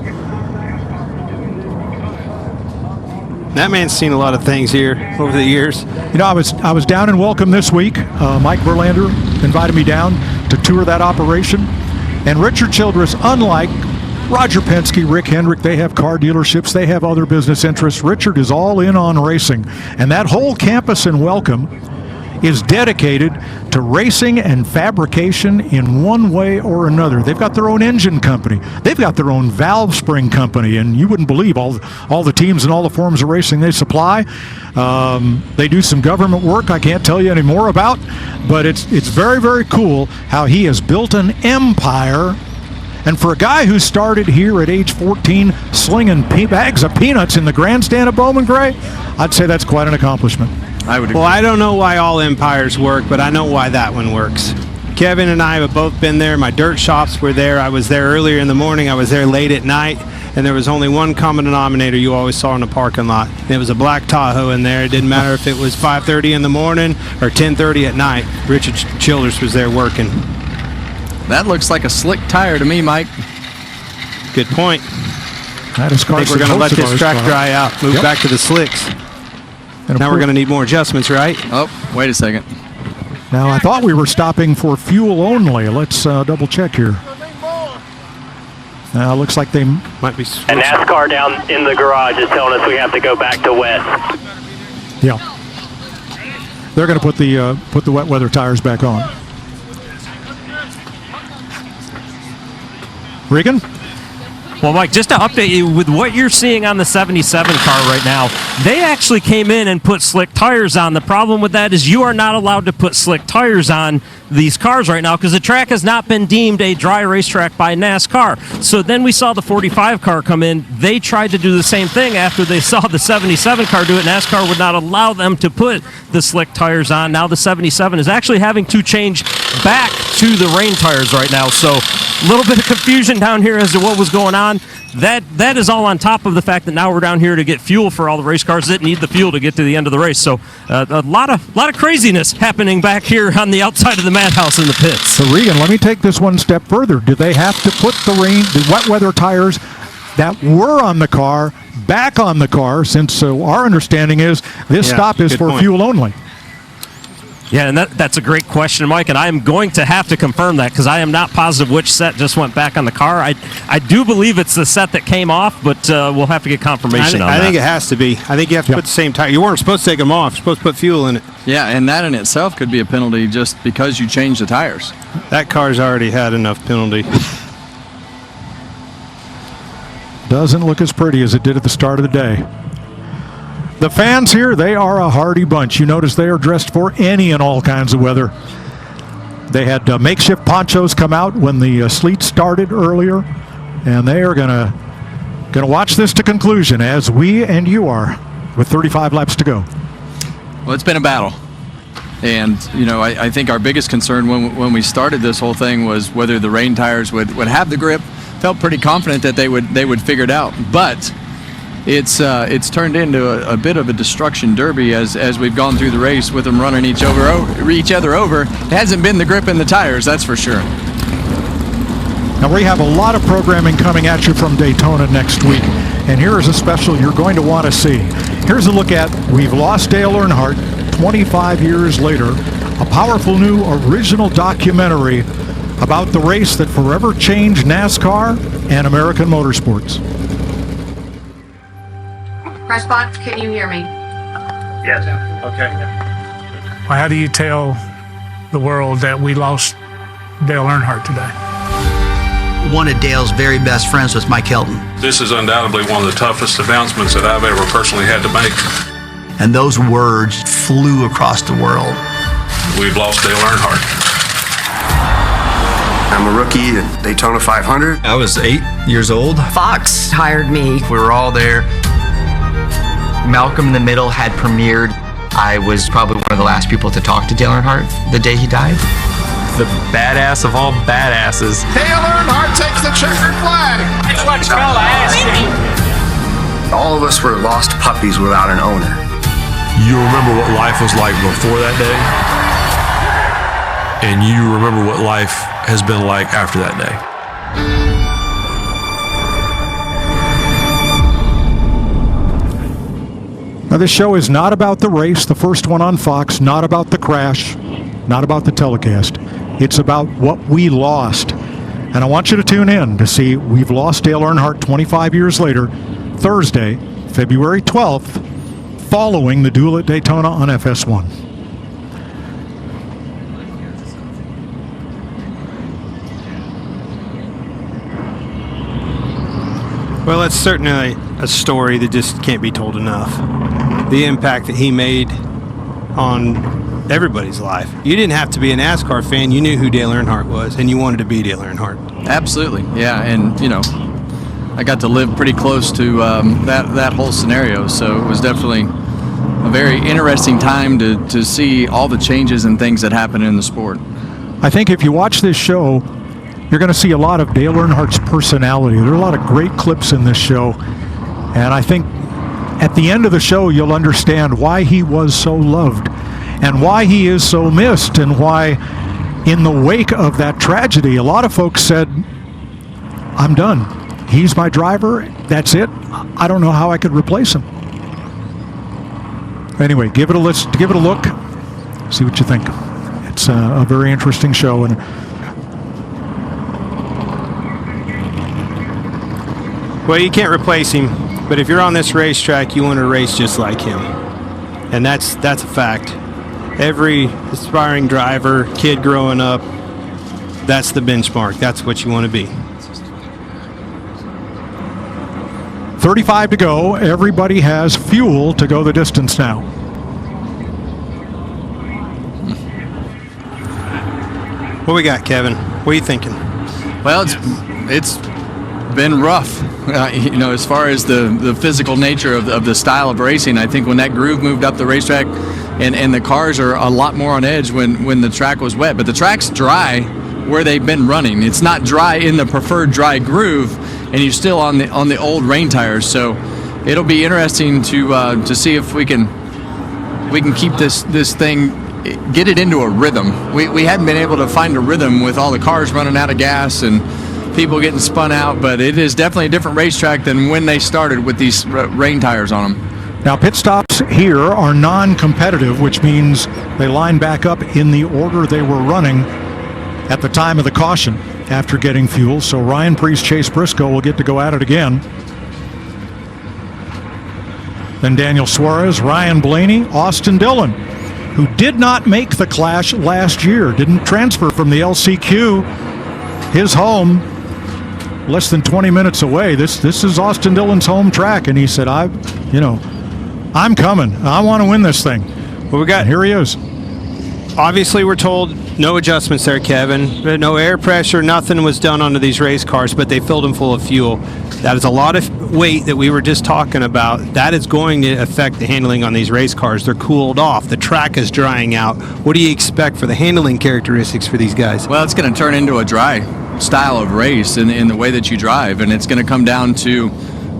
[SPEAKER 1] That man's seen a lot of things here over the years.
[SPEAKER 2] You know, I was down in Welcome this week. Mike Verlander invited me down to tour that operation. And Richard Childress, unlike Roger Penske, Rick Hendrick, they have car dealerships, they have other business interests. Richard is all in on racing. And that whole campus in Welcome is dedicated to racing and fabrication in one way or another. They've got their own engine company. They've got their own valve spring company, and you wouldn't believe all the teams and all the forms of racing they supply. They do some government work I can't tell you any more about, but it's very, very cool how he has built an empire. And for a guy who started here at age 14 slinging bags of peanuts in the grandstand of Bowman Gray, I'd say that's quite an accomplishment.
[SPEAKER 3] I would agree.
[SPEAKER 1] Well, I don't know why all empires work, but I know why that one works. Kevin and I have both been there. My dirt shops were there. I was there earlier in the morning. I was there late at night. And there was only one common denominator you always saw in the parking lot. And it was a black Tahoe in there. It didn't matter if it was 5:30 in the morning or 10:30 at night. Richard Childress was there working.
[SPEAKER 3] That looks like a slick tire to me, Mike.
[SPEAKER 1] Good point.
[SPEAKER 2] That is
[SPEAKER 1] I think we're going to let this track dry out. Move back to the slicks. Now we're going to need more adjustments, right?
[SPEAKER 3] Oh, wait a second.
[SPEAKER 2] Now, I thought we were stopping for fuel only. Let's double check here. Now, looks like they might be.
[SPEAKER 5] And NASCAR down in the garage is telling us we have to go back to wet.
[SPEAKER 2] Yeah. They're going to put the wet weather tires back on. Regan?
[SPEAKER 6] Well, Mike, just to update you with what you're seeing on the 77 car right now, they actually came in and put slick tires on. The problem with that is you are not allowed to put slick tires on these cars right now because the track has not been deemed a dry racetrack by NASCAR. So then we saw the 45 car come in. They tried to do the same thing after they saw the 77 car do it. NASCAR would not allow them to put the slick tires on. Now the 77 is actually having to change back to the rain tires right now. So a little bit of confusion down here as to what was going on. That is all on top of the fact that now we're down here to get fuel for all the race cars that need the fuel to get to the end of the race. So a lot of craziness happening back here on the outside of the madhouse in the pits.
[SPEAKER 2] So Regan, let me take this one step further. Do they have to put the wet weather tires that were on the car back on the car, since our understanding is this stop is for fuel only?
[SPEAKER 6] Yeah, and that's a great question, Mike, and I am going to have to confirm that because I am not positive which set just went back on the car. I do believe it's the set that came off, but we'll have to get confirmation on that.
[SPEAKER 1] I think it has to be. I think you have to put the same tire. You weren't supposed to take them off. You're supposed to put fuel in it.
[SPEAKER 3] Yeah, and that in itself could be a penalty just because you changed the tires.
[SPEAKER 1] That car's already had enough penalty.
[SPEAKER 2] Doesn't look as pretty as it did at the start of the day. The fans here, they are a hardy bunch. You notice they are dressed for any and all kinds of weather. They had makeshift ponchos come out when the sleet started earlier, and they are going to Going to watch this to conclusion as we and you are with 35 laps to go.
[SPEAKER 3] Well, it's been a battle. And, I think our biggest concern when we started this whole thing was whether the rain tires would have the grip. Felt pretty confident that they would figure it out. But it's turned into a bit of a destruction derby as we've gone through the race with them running each other over. It hasn't been the grip in the tires, that's for sure.
[SPEAKER 2] Now, we have a lot of programming coming at you from Daytona next week, and here is a special you're going to want to see. Here's a look at We've Lost Dale Earnhardt 25 years later, a powerful new original documentary about the race that forever changed NASCAR and American motorsports.
[SPEAKER 9] Press box, can you hear me?
[SPEAKER 8] Yes.
[SPEAKER 9] Okay.
[SPEAKER 11] Well, how do you tell the world that we lost Dale Earnhardt today?
[SPEAKER 14] One of Dale's very best friends was Mike Hilton.
[SPEAKER 15] This is undoubtedly one of the toughest announcements that I've ever personally had to make.
[SPEAKER 14] And those words flew across the world.
[SPEAKER 15] We've lost Dale Earnhardt.
[SPEAKER 19] I'm a rookie at Daytona 500.
[SPEAKER 21] I was 8 years old.
[SPEAKER 22] Fox hired me.
[SPEAKER 21] We were all there.
[SPEAKER 22] Malcolm in the Middle had premiered. I was probably one of the last people to talk to Dale Earnhardt the day he died.
[SPEAKER 21] The badass of all badasses.
[SPEAKER 16] Dale Earnhardt takes the checkered flag.
[SPEAKER 22] That's what Scully asked.
[SPEAKER 19] All of us were lost puppies without an owner.
[SPEAKER 15] You remember what life was like before that day, and you remember what life has been like after that day.
[SPEAKER 2] Now, this show is not about the race, the first one on Fox, not about the crash, not about the telecast. It's about what we lost. And I want you to tune in to see We've Lost Dale Earnhardt 25 years later, Thursday, February 12th, following the duel at Daytona on FS1.
[SPEAKER 1] Well, it's certainly a story that just can't be told enough. The impact that he made on everybody's life. You didn't have to be a NASCAR fan. You knew who Dale Earnhardt was, and you wanted to be Dale Earnhardt.
[SPEAKER 3] Absolutely, yeah. And, I got to live pretty close to that whole scenario, so it was definitely a very interesting time to see all the changes and things that happen in the sport.
[SPEAKER 2] I think if you watch this show, you're going to see a lot of Dale Earnhardt's personality. There are a lot of great clips in this show, and I think at the end of the show, you'll understand why he was so loved and why he is so missed, and why in the wake of that tragedy, a lot of folks said, I'm done. He's my driver. That's it. I don't know how I could replace him. Anyway, give it a listen, give it a look. See what you think. It's a very interesting show. And
[SPEAKER 1] well, you can't replace him, but if you're on this racetrack, you want to race just like him. And that's a fact. Every aspiring driver, kid growing up, that's the benchmark. That's what you want to be.
[SPEAKER 2] 35 to go. Everybody has fuel to go the distance now.
[SPEAKER 1] What we got, Kevin? What are you thinking?
[SPEAKER 3] Well, it's been rough. As far as the physical nature of the style of racing, I think when that groove moved up the racetrack, and the cars are a lot more on edge when the track was wet. But the track's dry where they've been running. It's not dry in the preferred dry groove, and you're still on the old rain tires. So it'll be interesting to see if we can keep this thing, get it into a rhythm. We hadn't been able to find a rhythm with all the cars running out of gas and people getting spun out, but it is definitely a different racetrack than when they started with these rain tires on them.
[SPEAKER 2] Now, pit stops here are non-competitive, which means they line back up in the order they were running at the time of the caution after getting fuel. So Ryan Preece, Chase Briscoe will get to go at it again. Then Daniel Suarez, Ryan Blaney, Austin Dillon, who did not make the Clash last year, didn't transfer from the LCQ, his home, less than 20 minutes away. This is Austin Dillon's home track, and he said, I'm coming. I want to win this thing.
[SPEAKER 1] Well, we got
[SPEAKER 2] here he is.
[SPEAKER 1] obviously we're told no adjustments there, Kevin. No air pressure, nothing was done onto these race cars, but they filled them full of fuel. That is a lot of weight that we were just talking about. That is going to affect the handling on these race cars. They're cooled off. The track is drying out. What do you expect for the handling characteristics for these guys?
[SPEAKER 3] Well, it's going to turn into a dry style of race in the way that you drive, and it's going to come down to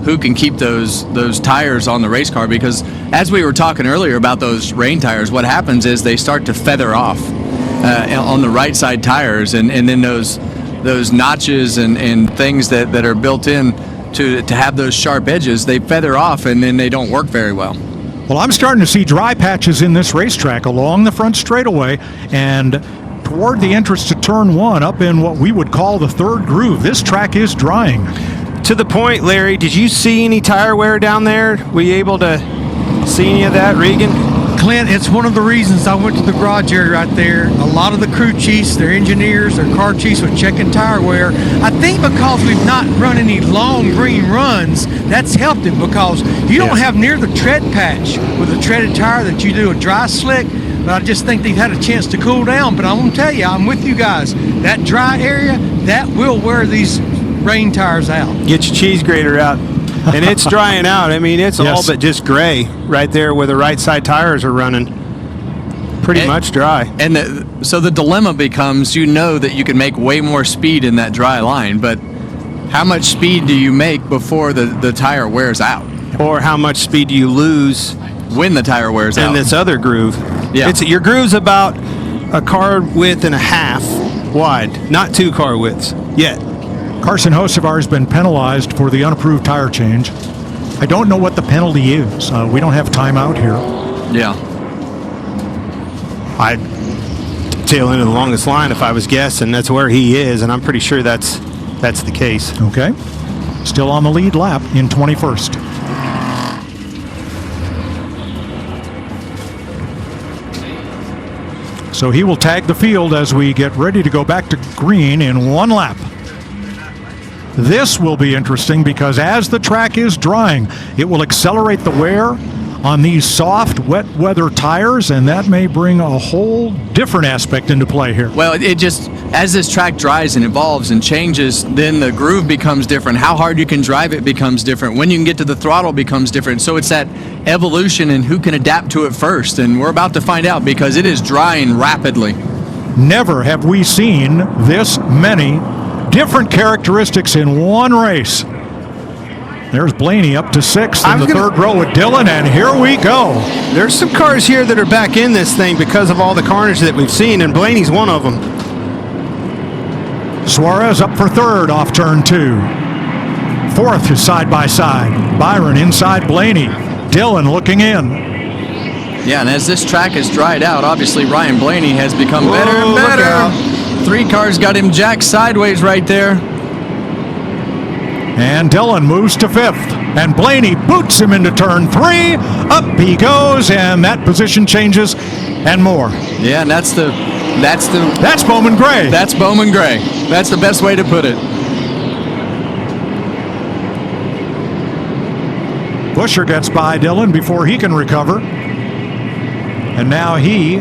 [SPEAKER 3] who can keep those tires on the race car, because as we were talking earlier about those rain tires, what happens is they start to feather off on the right side tires, and then those notches and things that are built in to have those sharp edges, they feather off and then they don't work very well.
[SPEAKER 2] Well, I'm starting to see dry patches in this racetrack along the front straightaway and toward the entrance to turn 1 up in what we would call the third groove. This track is drying.
[SPEAKER 1] To the point, Larry, did you see any tire wear down there? Were you able to see any of that, Regan?
[SPEAKER 7] Clint, it's one of the reasons I went to the garage area right there. A lot of the crew chiefs, their engineers, their car chiefs were checking tire wear. I think because we've not run any long green runs, that's helped it, because you don't have near the tread patch with a treaded tire that you do a dry slick. But I just think they've had a chance to cool down. But I'm going to tell you, I'm with you guys. That dry area, that will wear these rain tires out.
[SPEAKER 1] Get your cheese grater out. And it's drying out. I mean, it's all but just gray right there where the right side tires are running. Pretty much dry.
[SPEAKER 3] And so the dilemma becomes, you know that you can make way more speed in that dry line, but how much speed do you make before the tire wears out?
[SPEAKER 1] Or how much speed do you lose
[SPEAKER 3] when the tire wears out?
[SPEAKER 1] In this other groove.
[SPEAKER 3] Yeah.
[SPEAKER 1] Your groove's about a car width and a half wide, not 2 car widths yet.
[SPEAKER 2] Carson Hocevar has been penalized for the unapproved tire change. I don't know what the penalty is. We don't have timeout here.
[SPEAKER 3] Yeah.
[SPEAKER 1] I'd tail into the longest line if I was guessing. That's where he is, and I'm pretty sure that's the case.
[SPEAKER 2] Okay. Still on the lead lap in 21st. So he will tag the field as we get ready to go back to green in 1 lap. This will be interesting because as the track is drying, it will accelerate the wear on these soft, wet weather tires, and that may bring a whole different aspect into play here.
[SPEAKER 3] Well, it just, as this track dries and evolves and changes, then the groove becomes different. How hard you can drive it becomes different. When you can get to the throttle becomes different. So it's that evolution and who can adapt to it first, and we're about to find out because it is drying rapidly.
[SPEAKER 2] Never have we seen this many different characteristics in one race. There's Blaney up to 6th in the third row with Dillon, and here we go.
[SPEAKER 1] There's some cars here that are back in this thing because of all the carnage that we've seen, and Blaney's one of them.
[SPEAKER 2] Suarez up for 3rd off turn 2. 4th is side by side. Byron inside Blaney. Dillon looking in.
[SPEAKER 3] Yeah, and as this track has dried out, obviously Ryan Blaney has become better and better. 3 cars got him jacked sideways right there.
[SPEAKER 2] And Dillon moves to 5th. And Blaney boots him into turn 3. Up he goes, and that position changes and more.
[SPEAKER 3] Yeah, and that's
[SPEAKER 2] Bowman Gray.
[SPEAKER 3] That's Bowman Gray. That's the best way to put it.
[SPEAKER 2] Busher gets by Dillon before he can recover. And now he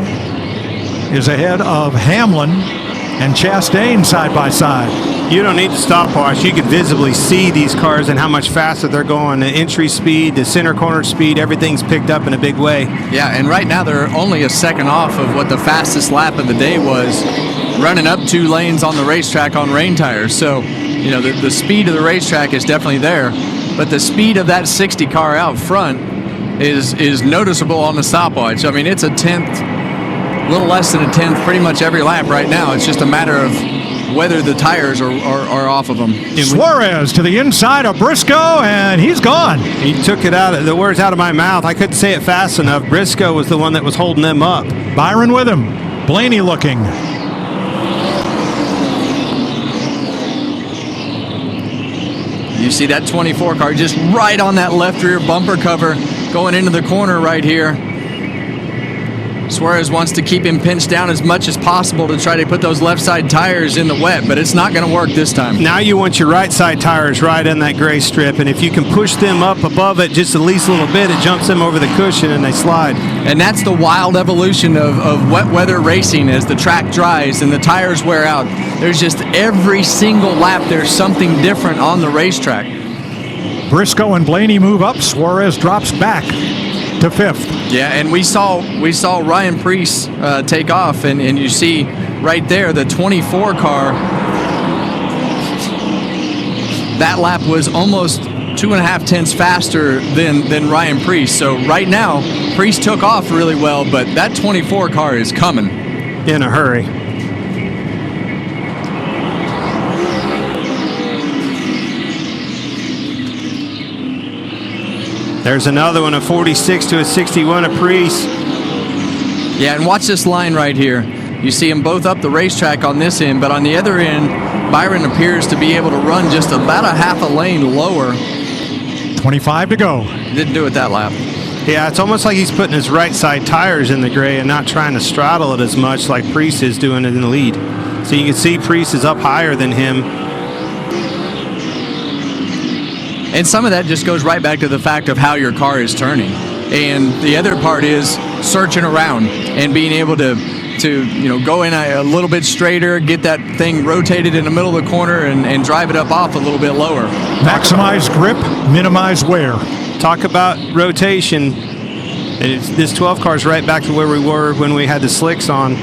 [SPEAKER 2] is ahead of Hamlin and Chastain side by side.
[SPEAKER 1] You don't need to stopwatch. You can visibly see these cars and how much faster they're going. The entry speed, the center corner speed, everything's picked up in a big way.
[SPEAKER 3] Yeah, and right now they're only a second off of what the fastest lap of the day was, running up 2 lanes on the racetrack on rain tires. So, you know, the speed of the racetrack is definitely there, but the speed of that 60 car out front is noticeable on the stopwatch. I mean, it's a 10th, a little less than a 10th pretty much every lap right now. It's just a matter of whether the tires are off of them.
[SPEAKER 2] Suarez to the inside of Briscoe, and he's gone.
[SPEAKER 1] He took it out. The words out of my mouth. I couldn't say it fast enough. Briscoe was the one that was holding them up.
[SPEAKER 2] Byron with him. Blaney looking.
[SPEAKER 3] You see that 24 car just right on that left rear bumper cover going into the corner right here. Suarez wants to keep him pinched down as much as possible to try to put those left side tires in the wet, but it's not going to work this time.
[SPEAKER 1] Now you want your right side tires right in that gray strip, and if you can push them up above it just at least a little bit, it jumps them over the cushion and they slide.
[SPEAKER 3] And that's the wild evolution of wet weather racing. As the track dries and the tires wear out, there's just every single lap there's something different on the racetrack.
[SPEAKER 2] Briscoe and Blaney move up. Suarez drops back to 5th.
[SPEAKER 3] Yeah, and we saw Ryan Preece take off, and you see right there the 24 car. That lap was almost 2.5 tenths faster than Ryan Preece. So right now, Preece took off really well, but that 24 car is coming
[SPEAKER 1] in a hurry. There's another one, a 46 to a 61 of Preece.
[SPEAKER 3] Yeah, and watch this line right here. You see them both up the racetrack on this end, but on the other end, Byron appears to be able to run just about a half a lane lower.
[SPEAKER 2] 25 to go.
[SPEAKER 3] Didn't do it that lap.
[SPEAKER 1] Yeah, it's almost like he's putting his right side tires in the gray and not trying to straddle it as much like Preece is doing it in the lead. So you can see Preece is up higher than him.
[SPEAKER 3] And some of that just goes right back to the fact of how your car is turning. And the other part is searching around and being able to go in a little bit straighter, get that thing rotated in the middle of the corner and drive it up off a little bit lower.
[SPEAKER 2] Maximize grip, minimize wear.
[SPEAKER 1] Talk about rotation. This 12 car is right back to where we were when we had the slicks on.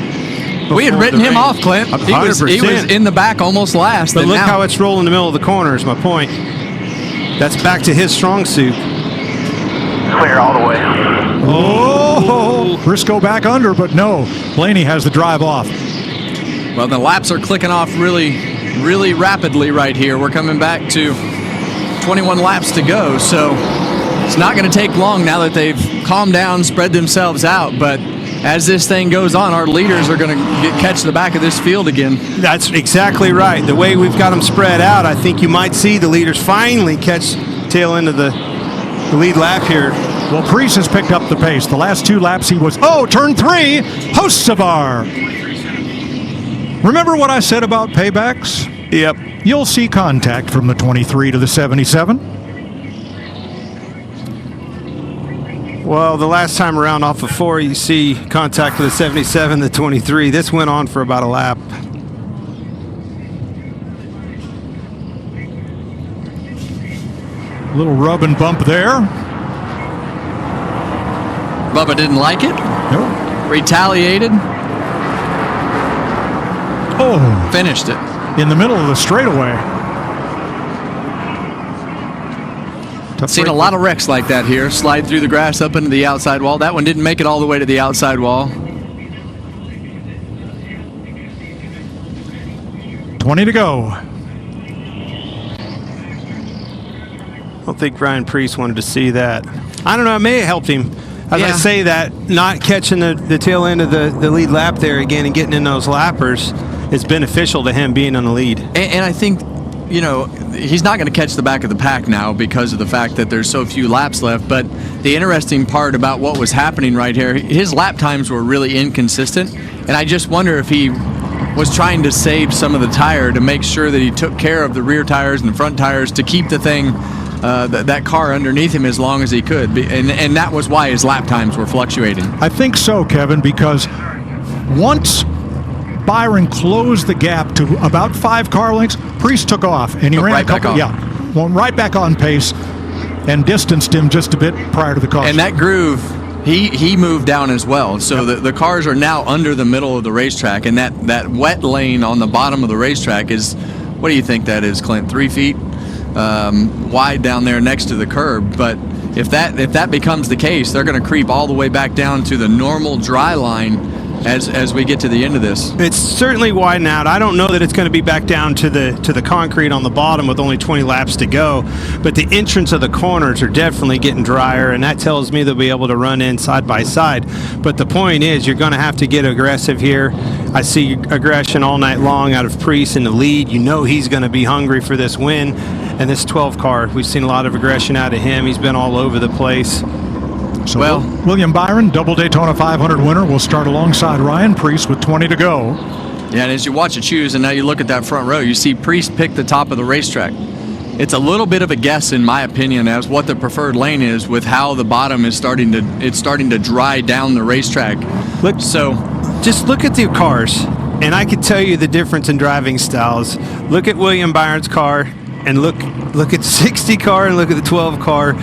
[SPEAKER 3] We had written him off, Clint. He was in the back almost last.
[SPEAKER 1] But look how it's rolling in the middle of the corner is my point. That's back to his strong suit.
[SPEAKER 10] Clear all the way.
[SPEAKER 2] Oh, Briscoe back under, but no. Blaney has the drive off.
[SPEAKER 3] Well, the laps are clicking off really, really rapidly right here. We're coming back to 21 laps to go, so it's not going to take long now that they've calmed down, spread themselves out. But as this thing goes on, our leaders are going to catch the back of this field again.
[SPEAKER 1] That's exactly right. The way we've got them spread out, I think you might see the leaders finally catch tail end of the lead lap here.
[SPEAKER 2] Well, Preece has picked up the pace. The last 2 laps he was, turn 3, Hocevar. Remember what I said about paybacks?
[SPEAKER 1] Yep.
[SPEAKER 2] You'll see contact from the 23 to the 77.
[SPEAKER 1] Well, the last time around off of 4, you see contact with the 77, the 23. This went on for about a lap.
[SPEAKER 2] A little rub and bump there.
[SPEAKER 3] Bubba didn't like it.
[SPEAKER 2] Nope.
[SPEAKER 3] Retaliated.
[SPEAKER 2] Oh.
[SPEAKER 3] Finished it.
[SPEAKER 2] In the middle of the straightaway.
[SPEAKER 3] Seen a lot of wrecks like that here. Slide through the grass up into the outside wall. That one didn't make it all the way to the outside wall.
[SPEAKER 2] 20 to go.
[SPEAKER 1] I don't think Ryan Preece wanted to see that. I don't know. It may have helped him. As I say that, not catching the tail end of the lead lap there again and getting in those lappers is beneficial to him being on the lead.
[SPEAKER 3] And I think, he's not going to catch the back of the pack now because of the fact that there's so few laps left. But the interesting part about what was happening right here, his lap times were really inconsistent. And I just wonder if he was trying to save some of the tire to make sure that he took care of the rear tires and the front tires to keep the thing, that car underneath him as long as he could. And that was why his lap times were fluctuating.
[SPEAKER 2] I think so, Kevin, because once Byron closed the gap to about 5 car lengths, Preece took off, and he ran
[SPEAKER 3] right back on.
[SPEAKER 2] Went right back on pace and distanced him just a bit prior to the caution.
[SPEAKER 3] And that groove, he moved down as well. So the cars are now under the middle of the racetrack, and that wet lane on the bottom of the racetrack is, what do you think that is, Clint? 3 feet wide down there next to the curb. But if that becomes the case, they're going to creep all the way back down to the normal dry line as we get to the end of this.
[SPEAKER 1] It's certainly widened out. I don't know that it's going to be back down to the concrete on the bottom with only 20 laps to go, but the entrance of the corners are definitely getting drier, and that tells me they'll be able to run in side by side. But the point is, you're going to have to get aggressive here. I see aggression all night long out of Preece in the lead. You know he's going to be hungry for this win. And this 12 car, we've seen a lot of aggression out of him. He's been all over the place.
[SPEAKER 2] So
[SPEAKER 3] Well,
[SPEAKER 2] William Byron, double Daytona 500 winner, will start alongside Ryan Preece with 20 to go.
[SPEAKER 3] yeah, and as you watch it choose, and now you look at that front row, you see Priest pick the top of the racetrack. It's a little bit of a guess, in my opinion, as what the preferred lane is with how the bottom is starting to dry down the racetrack.
[SPEAKER 1] Just look at the cars, and I can tell you the difference in driving styles. Look at William Byron's car, and look at the 60 car, and look at the 12 car.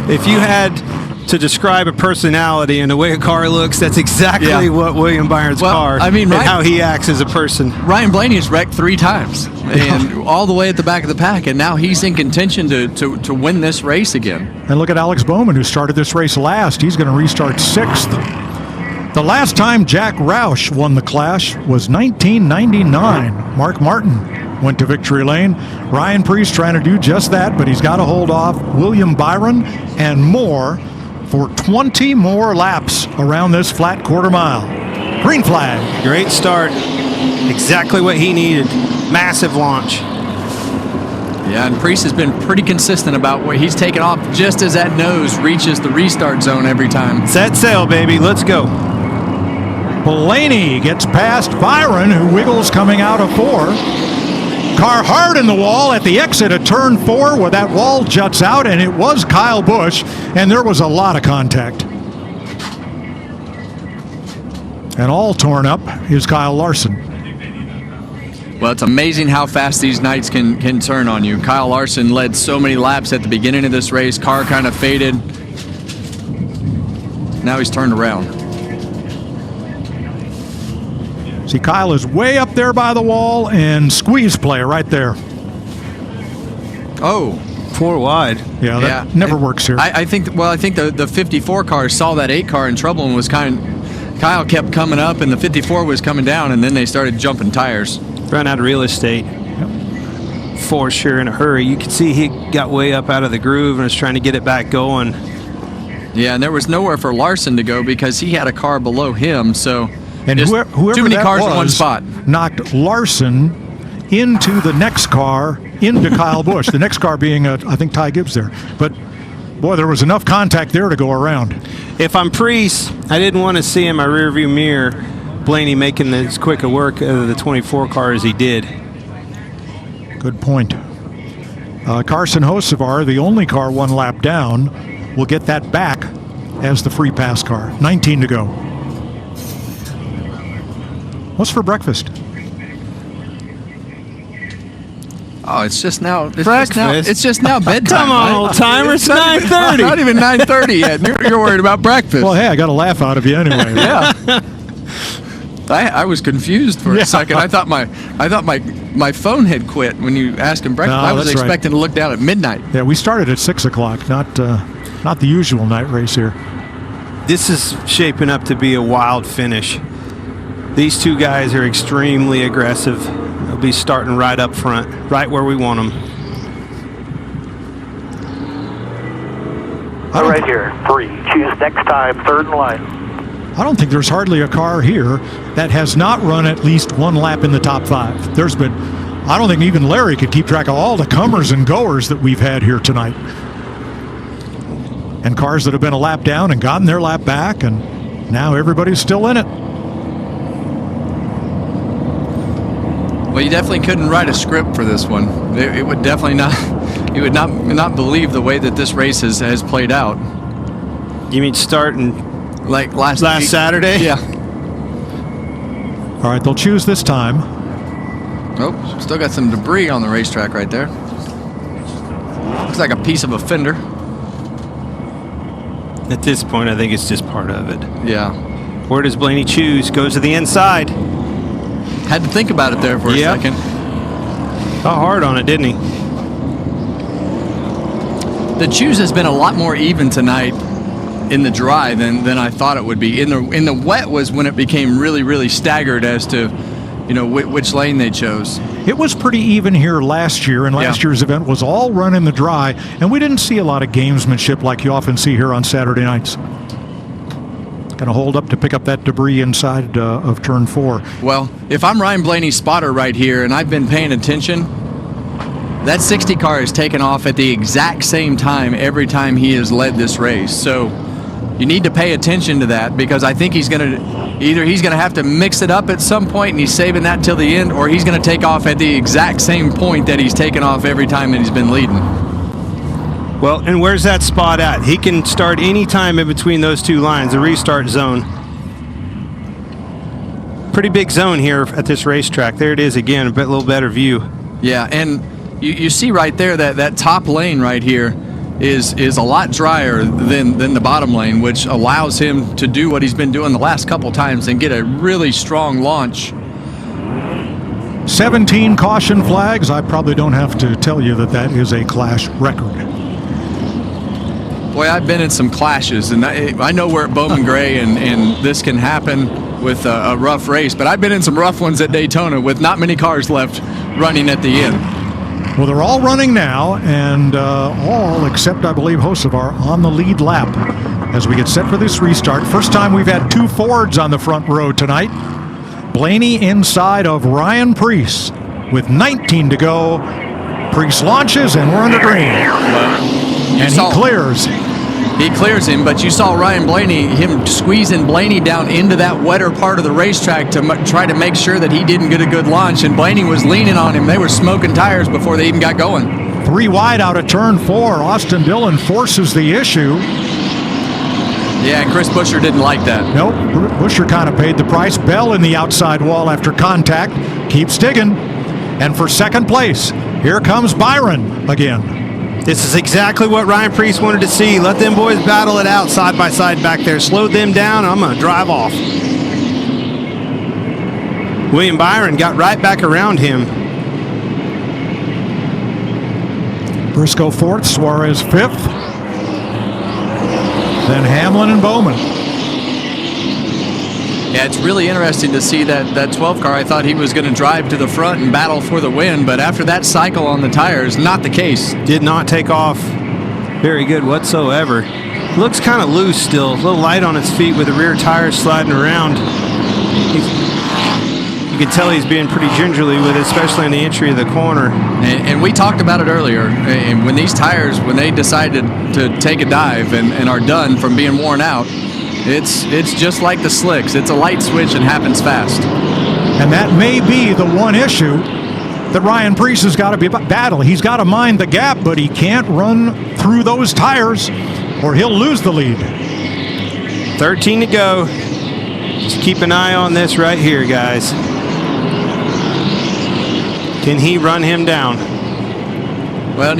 [SPEAKER 1] If you had to describe a personality and the way a car looks, that's exactly what William Byron's car, and how he acts as a person.
[SPEAKER 3] Ryan Blaney's wrecked 3 times, and all the way at the back of the pack, and now he's in contention to win this race again.
[SPEAKER 2] And look at Alex Bowman, who started this race last. He's going to restart 6th. The last time Jack Roush won the Clash was 1999. Mark Martin went to victory lane. Ryan Preece trying to do just that, but he's got to hold off William Byron and more for 20 more laps around this flat quarter mile. Green flag.
[SPEAKER 1] Great start. Exactly what he needed. Massive launch.
[SPEAKER 3] Yeah, and Priest has been pretty consistent about what he's taken off just as that nose reaches the restart zone every time.
[SPEAKER 1] Set sail, baby. Let's go.
[SPEAKER 2] Blaney gets past Byron, who wiggles coming out of 4. Car hard in the wall at the exit of turn 4 where that wall juts out, and it was Kyle Busch, and there was a lot of contact. And all torn up is Kyle Larson.
[SPEAKER 3] Well, it's amazing how fast these nights can turn on you. Kyle Larson led so many laps at the beginning of this race. Car kind of faded. Now he's turned around.
[SPEAKER 2] See, Kyle is way up there by the wall, and squeeze play right there.
[SPEAKER 3] Oh.
[SPEAKER 1] 4 wide.
[SPEAKER 2] Yeah, that never works here.
[SPEAKER 3] I think the 54 car saw that 8 car in trouble and was Kyle kept coming up, and the 54 was coming down, and then they started jumping tires.
[SPEAKER 1] Run out of real estate. For sure, in a hurry. You could see he got way up out of the groove and was trying to get it back going.
[SPEAKER 3] Yeah, and there was nowhere for Larson to go because he had a car below him, so
[SPEAKER 2] and whoever
[SPEAKER 3] too many
[SPEAKER 2] that
[SPEAKER 3] cars
[SPEAKER 2] was
[SPEAKER 3] in one spot
[SPEAKER 2] knocked Larson into the next car, into Kyle Busch. The next car being, I think, Ty Gibbs there. But, boy, there was enough contact there to go around.
[SPEAKER 1] If I'm Priest, I didn't want to see in my rearview mirror Blaney making as quick a work of the 24 car as he did.
[SPEAKER 2] Good point. Carson Hocevar, the only car 1 lap down, will get that back as the free pass car. 19 to go. What's for breakfast?
[SPEAKER 3] Oh, it's just now.
[SPEAKER 1] Breakfast.
[SPEAKER 3] It's just now bedtime.
[SPEAKER 1] Come on,
[SPEAKER 3] right?
[SPEAKER 1] old timer. It's 9:30.
[SPEAKER 3] Not even 9:30 yet. You're worried about breakfast.
[SPEAKER 2] Well, hey, I got a laugh out of you anyway.
[SPEAKER 3] Yeah. I was confused for a second. I thought my phone had quit when you asked him breakfast.
[SPEAKER 2] No,
[SPEAKER 3] I was
[SPEAKER 2] that's
[SPEAKER 3] expecting to look down at midnight.
[SPEAKER 2] Yeah, we started at 6 o'clock, not the usual night race here.
[SPEAKER 1] This is shaping up to be a wild finish. These 2 guys are extremely aggressive. They'll be starting right up front, right where we want them.
[SPEAKER 5] Right here, 3. Choose next time, 3rd in line.
[SPEAKER 2] I don't think there's hardly a car here that has not run at least 1 lap in the top 5. There's been, I don't think even Larry could keep track of all the comers and goers that we've had here tonight. And cars that have been a lap down and gotten their lap back, and now everybody's still in it.
[SPEAKER 3] Well, you definitely couldn't write a script for this one. It would definitely not. You would not believe the way that this race has played out.
[SPEAKER 1] You mean starting
[SPEAKER 3] like last
[SPEAKER 1] Saturday?
[SPEAKER 3] Yeah.
[SPEAKER 2] All right, they'll choose this time.
[SPEAKER 3] Oh, still got some debris on the racetrack right there. Looks like a piece of a fender.
[SPEAKER 1] At this point, I think it's just part of it.
[SPEAKER 3] Yeah.
[SPEAKER 1] Where does Blaney choose? Goes to the inside.
[SPEAKER 3] Had to think about it there for a second.
[SPEAKER 1] Got hard on it, didn't he?
[SPEAKER 3] The choose has been a lot more even tonight in the dry than I thought it would be. In the wet was when it became really, really staggered as to, which lane they chose.
[SPEAKER 2] It was pretty even here last year, and last year's event was all run in the dry, and we didn't see a lot of gamesmanship like you often see here on Saturday nights. Going to hold up to pick up that debris inside of turn 4.
[SPEAKER 3] Well, if I'm Ryan Blaney's spotter right here, and I've been paying attention, that 60 car is taken off at the exact same time every time he has led this race. So you need to pay attention to that, because I think he's going to have to mix it up at some point, and he's saving that till the end, or he's going to take off at the exact same point that he's taken off every time that he's been leading.
[SPEAKER 1] Well, and where's that spot at? He can start any time in between those two lines, the restart zone. Pretty big zone here at this racetrack. There it is again, a little better view.
[SPEAKER 3] Yeah, and you see right there that top lane right here is a lot drier than the bottom lane, which allows him to do what he's been doing the last couple times and get a really strong launch.
[SPEAKER 2] 17 caution flags. I probably don't have to tell you that is a clash record.
[SPEAKER 3] Boy, I've been in some clashes, and I know we're at Bowman Gray, and this can happen with a rough race, but I've been in some rough ones at Daytona with not many cars left running at the end.
[SPEAKER 2] Well, they're all running now, and all except, I believe, Hocevar on the lead lap as we get set for this restart. First time we've had two Fords on the front row tonight. Blaney inside of Ryan Preece with 19 to go. Preece launches, and we're under green. And he clears.
[SPEAKER 3] He clears him, but you saw Ryan Blaney, him squeezing Blaney down into that wetter part of the racetrack to try to make sure that he didn't get a good launch, and Blaney was leaning on him. They were smoking tires before they even got going.
[SPEAKER 2] 3 wide out of turn 4. Austin Dillon forces the issue.
[SPEAKER 3] Yeah, and Chris Buescher didn't like that.
[SPEAKER 2] Nope, Buescher kind of paid the price. Bell in the outside wall after contact. Keeps digging. And for second place, here comes Byron again.
[SPEAKER 1] This is exactly what Ryan Preece wanted to see. Let them boys battle it out side by side back there. Slow them down, and I'm going to drive off. William Byron got right back around him.
[SPEAKER 2] Briscoe 4th, Suarez 5th. Then Hamlin and Bowman.
[SPEAKER 3] Yeah, it's really interesting to see that 12 car. I thought he was going to drive to the front and battle for the win, but after that cycle on the tires, not the case.
[SPEAKER 1] Did not take off very good whatsoever. Looks kind of loose still, a little light on his feet with the rear tires sliding around. You can tell he's being pretty gingerly with it, especially in the entry of the corner.
[SPEAKER 3] And we talked about it earlier. And when these tires, when they decided to take a dive and are done from being worn out, it's just like the slicks. It's a light switch and happens fast.
[SPEAKER 2] And that may be the one issue that Ryan Preece has got to be battle. He's got to mind the gap, but he can't run through those tires or he'll lose the lead.
[SPEAKER 1] 13 to go. Just keep an eye on this right here, guys. Can he run him down?
[SPEAKER 3] Well,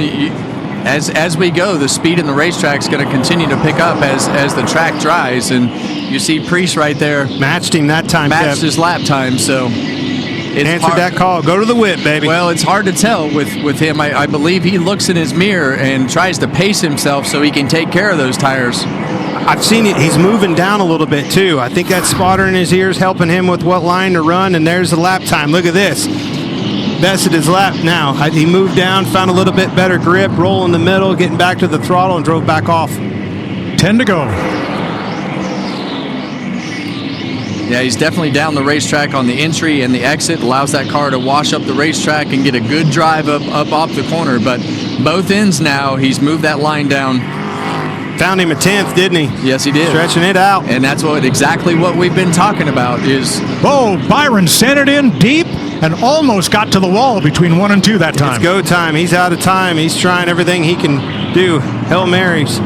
[SPEAKER 3] as we go, the speed in the racetrack is going to continue to pick up as the track dries, and you see Preece right there
[SPEAKER 1] matched him that time.
[SPEAKER 3] Matched his lap time, so it's
[SPEAKER 1] answered that call. Go to the whip, baby.
[SPEAKER 3] Well, it's hard to tell with him. I believe he looks in his mirror and tries to pace himself so he can take care of those tires.
[SPEAKER 1] I've seen it. He's moving down a little bit too. I think that spotter in his ear is helping him with what line to run, and there's the lap time. Look at this. Bested his lap now. He moved down, found a little bit better grip, roll in the middle, getting back to the throttle, and drove back off.
[SPEAKER 2] 10 to go.
[SPEAKER 3] Yeah, he's definitely down the racetrack on the entry and the exit. Allows that car to wash up the racetrack and get a good drive up off the corner. But both ends now, he's moved that line down.
[SPEAKER 1] Found him a 10th, didn't he?
[SPEAKER 3] Yes, he did.
[SPEAKER 1] Stretching it out.
[SPEAKER 3] And that's exactly what we've been talking about is...
[SPEAKER 2] Oh, Byron sent it in deep and almost got to the wall between 1 and 2 that time.
[SPEAKER 1] It's go time. He's out of time. He's trying everything he can do. Hail Marys.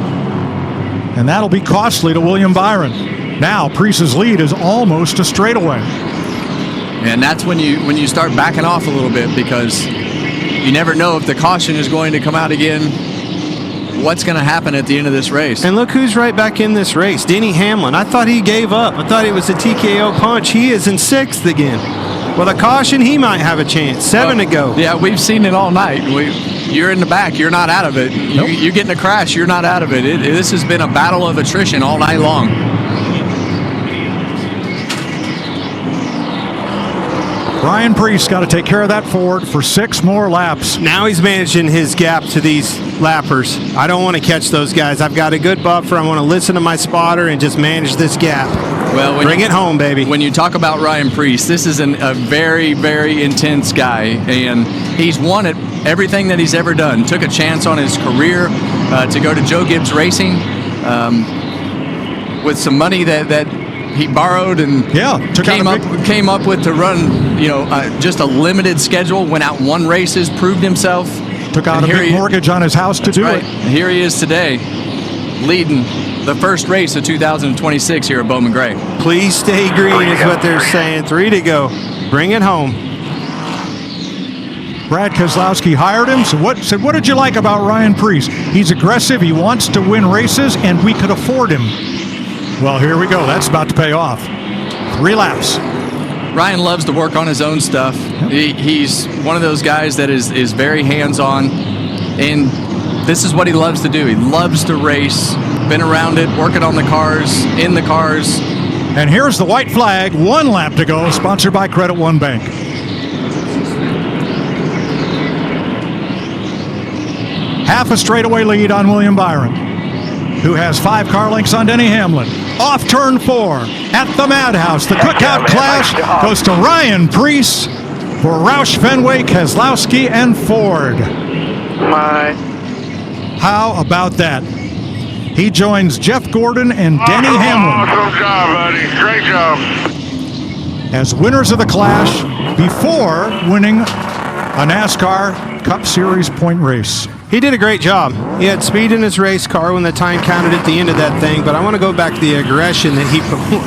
[SPEAKER 2] And that'll be costly to William Byron. Now, Preece's lead is almost a straightaway.
[SPEAKER 3] And that's when you start backing off a little bit, because you never know if the caution is going to come out again. What's going to happen at the end of this race?
[SPEAKER 1] And look who's right back in this race. Denny Hamlin. I thought he gave up. I thought it was a TKO punch. He is in 6th again. With a caution, he might have a chance. 7 to go.
[SPEAKER 3] Yeah, we've seen it all night. You're in the back. You're not out of it. Nope. You get in a crash. You're not out of it. This has been a battle of attrition all night long.
[SPEAKER 2] Ryan Preece got to take care of that Ford for 6 more laps.
[SPEAKER 1] Now he's managing his gap to these lappers. I don't want to catch those guys. I've got a good buffer. I want to listen to my spotter and just manage this gap.
[SPEAKER 3] Well,
[SPEAKER 1] bring it home, baby.
[SPEAKER 3] When you talk about Ryan Preece, this is a very, very intense guy, and he's won at everything that he's ever done. Took a chance on his career to go to Joe Gibbs Racing. with some money that he borrowed and came up with to run, just a limited schedule. Went out and won races, proved himself.
[SPEAKER 2] Took out a big mortgage on his house to do it.
[SPEAKER 3] And here he is today, leading the first race of 2026 here at Bowman Gray.
[SPEAKER 1] Please stay green is what they're saying. 3 to go. Bring it home.
[SPEAKER 2] Brad Keselowski hired him. So what did you like about Ryan Preece? He's aggressive. He wants to win races, and we could afford him. Well, here we go. That's about to pay off. 3 laps.
[SPEAKER 3] Ryan loves to work on his own stuff. He's one of those guys that is very hands-on, and this is what he loves to do. He loves to race, been around it, working on the cars, in the cars.
[SPEAKER 2] And here's the white flag, 1 lap to go, sponsored by Credit One Bank. Half a straightaway lead on William Byron, who has 5 car lengths on Denny Hamlin. Off turn 4 at the Madhouse. The Cookout Clash goes to Ryan Preece for Roush Fenway, Keselowski, and Ford. How about that? He joins Jeff Gordon and Denny Hamlin.
[SPEAKER 8] Awesome job, buddy. Great job.
[SPEAKER 2] As winners of the Clash before winning a NASCAR Cup Series point race.
[SPEAKER 1] He did a great job. He had speed in his race car when the time counted at the end of that thing, but I want to go back to the aggression that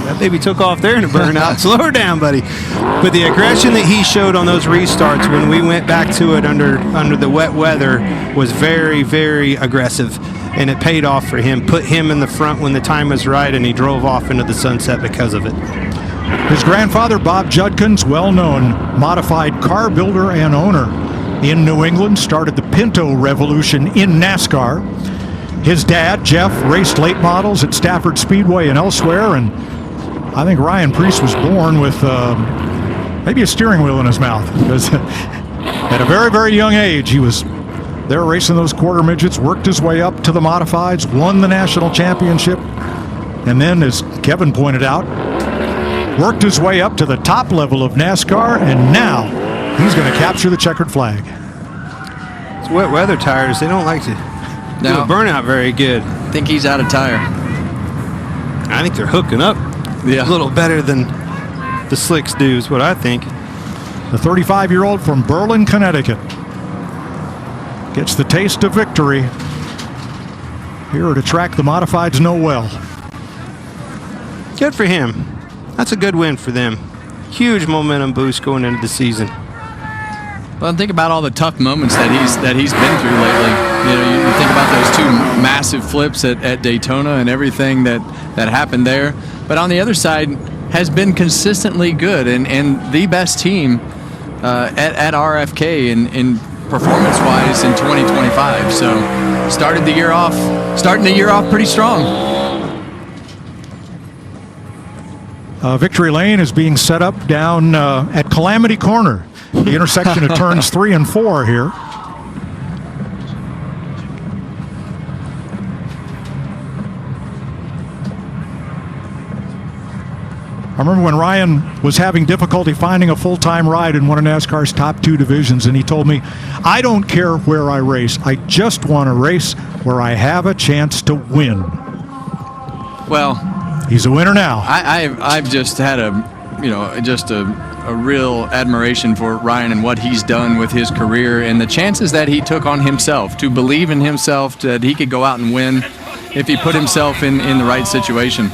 [SPEAKER 1] that baby took off there in a burnout. Slow her down, buddy. But the aggression that he showed on those restarts when we went back to it under the wet weather was very, very aggressive, and it paid off for him. Put him in the front when the time was right, and he drove off into the sunset because of it.
[SPEAKER 2] His grandfather, Bob Judkins, well-known modified car builder and owner in New England, started the Pinto revolution in NASCAR. His dad, Jeff, raced late models at Stafford Speedway and elsewhere, and I think Ryan Preece was born with maybe a steering wheel in his mouth, because at a very, very young age, he was there racing those quarter midgets, worked his way up to the modifieds, won the national championship, and then, as Kevin pointed out, worked his way up to the top level of NASCAR, and now he's going to capture the checkered flag.
[SPEAKER 1] It's wet weather tires. They don't like to do a burnout very good.
[SPEAKER 3] I think he's out of tire.
[SPEAKER 1] I think they're hooking up a little better than the slicks do is what I think.
[SPEAKER 2] The 35-year-old from Berlin, Connecticut gets the taste of victory here at a track the modifieds know well.
[SPEAKER 1] Good for him. That's a good win for them. Huge momentum boost going into the season.
[SPEAKER 3] Well, think about all the tough moments that he's been through lately. You think about those 2 massive flips at Daytona and everything that happened there. But on the other side, has been consistently good and the best team at RFK in performance-wise in 2025. So starting the year off pretty strong.
[SPEAKER 2] Victory Lane is being set up down at Calamity Corner, the intersection of turns 3 and 4 here. I remember when Ryan was having difficulty finding a full-time ride in one of NASCAR's top 2 divisions, and he told me, I don't care where I race. I just want to race where I have a chance to win.
[SPEAKER 3] Well,
[SPEAKER 2] he's a winner now.
[SPEAKER 3] I've just had a real admiration for Ryan and what he's done with his career and the chances that he took on himself to believe in himself that he could go out and win if he put himself in the right situation.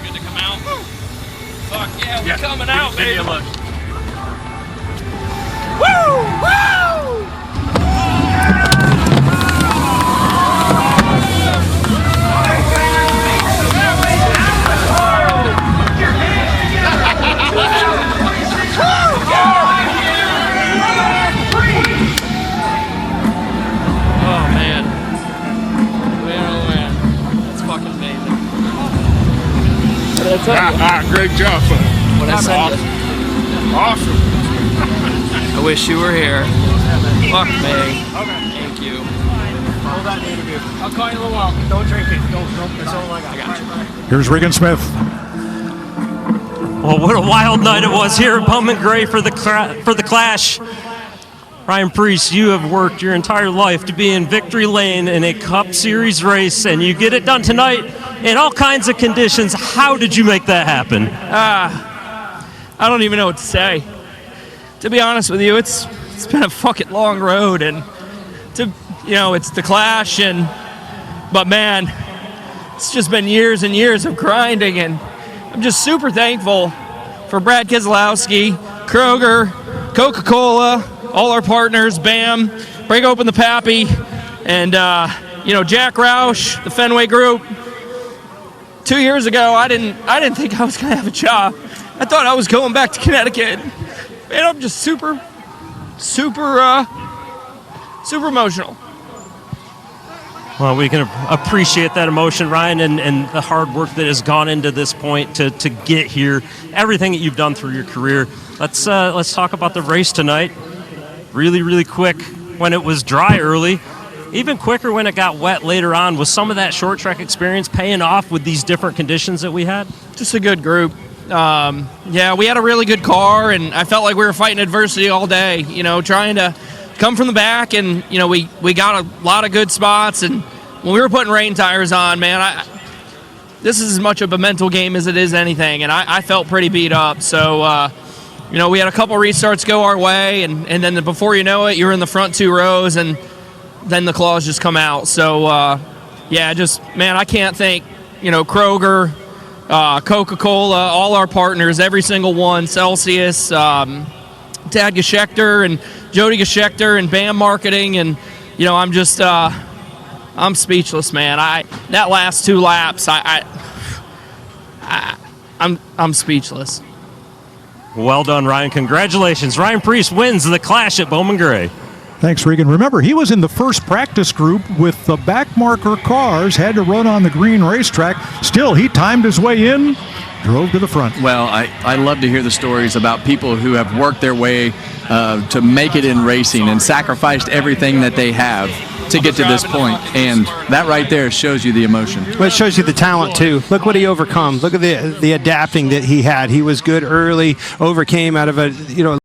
[SPEAKER 6] Good to come out. Fuck yeah, we're coming out, baby. Woo! Woo!
[SPEAKER 8] Great job, son.
[SPEAKER 6] What I said.
[SPEAKER 8] Awesome.
[SPEAKER 6] I wish you were here. Fuck me. Thank you.
[SPEAKER 8] Hold that interview. I'll call you in a little while. Don't drink it. Don't. That's all I got.
[SPEAKER 6] I got you.
[SPEAKER 2] Here's Regan Smith.
[SPEAKER 6] Well, what a wild night it was here at Bowman Gray for the Clash. Ryan Priest, you have worked your entire life to be in victory lane in a Cup Series race, and you get it done tonight in all kinds of conditions. How did you make that happen?
[SPEAKER 8] I don't even know what to say. To be honest with you, it's been a fucking long road, and it's the Clash, but man, it's just been years and years of grinding, and I'm just super thankful for Brad Keselowski, Kroger, Coca-Cola, all our partners, BAM, Break Open the Pappy, and Jack Roush, the Fenway Group. 2 years ago, I didn't think I was gonna have a job. I thought I was going back to Connecticut. Man, I'm just super emotional.
[SPEAKER 6] Well, we can appreciate that emotion, Ryan, and the hard work that has gone into this point to get here, everything that you've done through your career. Let's talk about the race tonight. Really, really quick when it was dry early, even quicker when it got wet later on. Was some of that short track experience paying off with these different conditions that we had?
[SPEAKER 8] Just a good group. Yeah, we had a really good car, and I felt like we were fighting adversity all day, trying to come from the back, and, we got a lot of good spots, and when we were putting rain tires on, man, this is as much of a mental game as it is anything, and I felt pretty beat up, so, we had a couple restarts go our way, and then before you know it, you're in the front 2 rows, and then the claws just come out, so, man, I can't thank, Kroger, Coca-Cola, all our partners, every single one, Celsius, Tad Geschecter and Jody Geschecter and BAM Marketing, and I'm just I'm speechless, man. That last 2 laps, I'm speechless.
[SPEAKER 6] Well done, Ryan. Congratulations. Ryan Priest wins the Clash at Bowman Gray.
[SPEAKER 2] Thanks, Regan. Remember, he was in the first practice group with the backmarker cars, had to run on the green racetrack. Still, he timed his way in, drove to the front.
[SPEAKER 3] Well, I love to hear the stories about people who have worked their way to make it in racing and sacrificed everything that they have to get to this point. And that right there shows you the emotion.
[SPEAKER 1] Well, it shows you the talent, too. Look what he overcome. Look at the adapting that he had. He was good early, overcame out of a,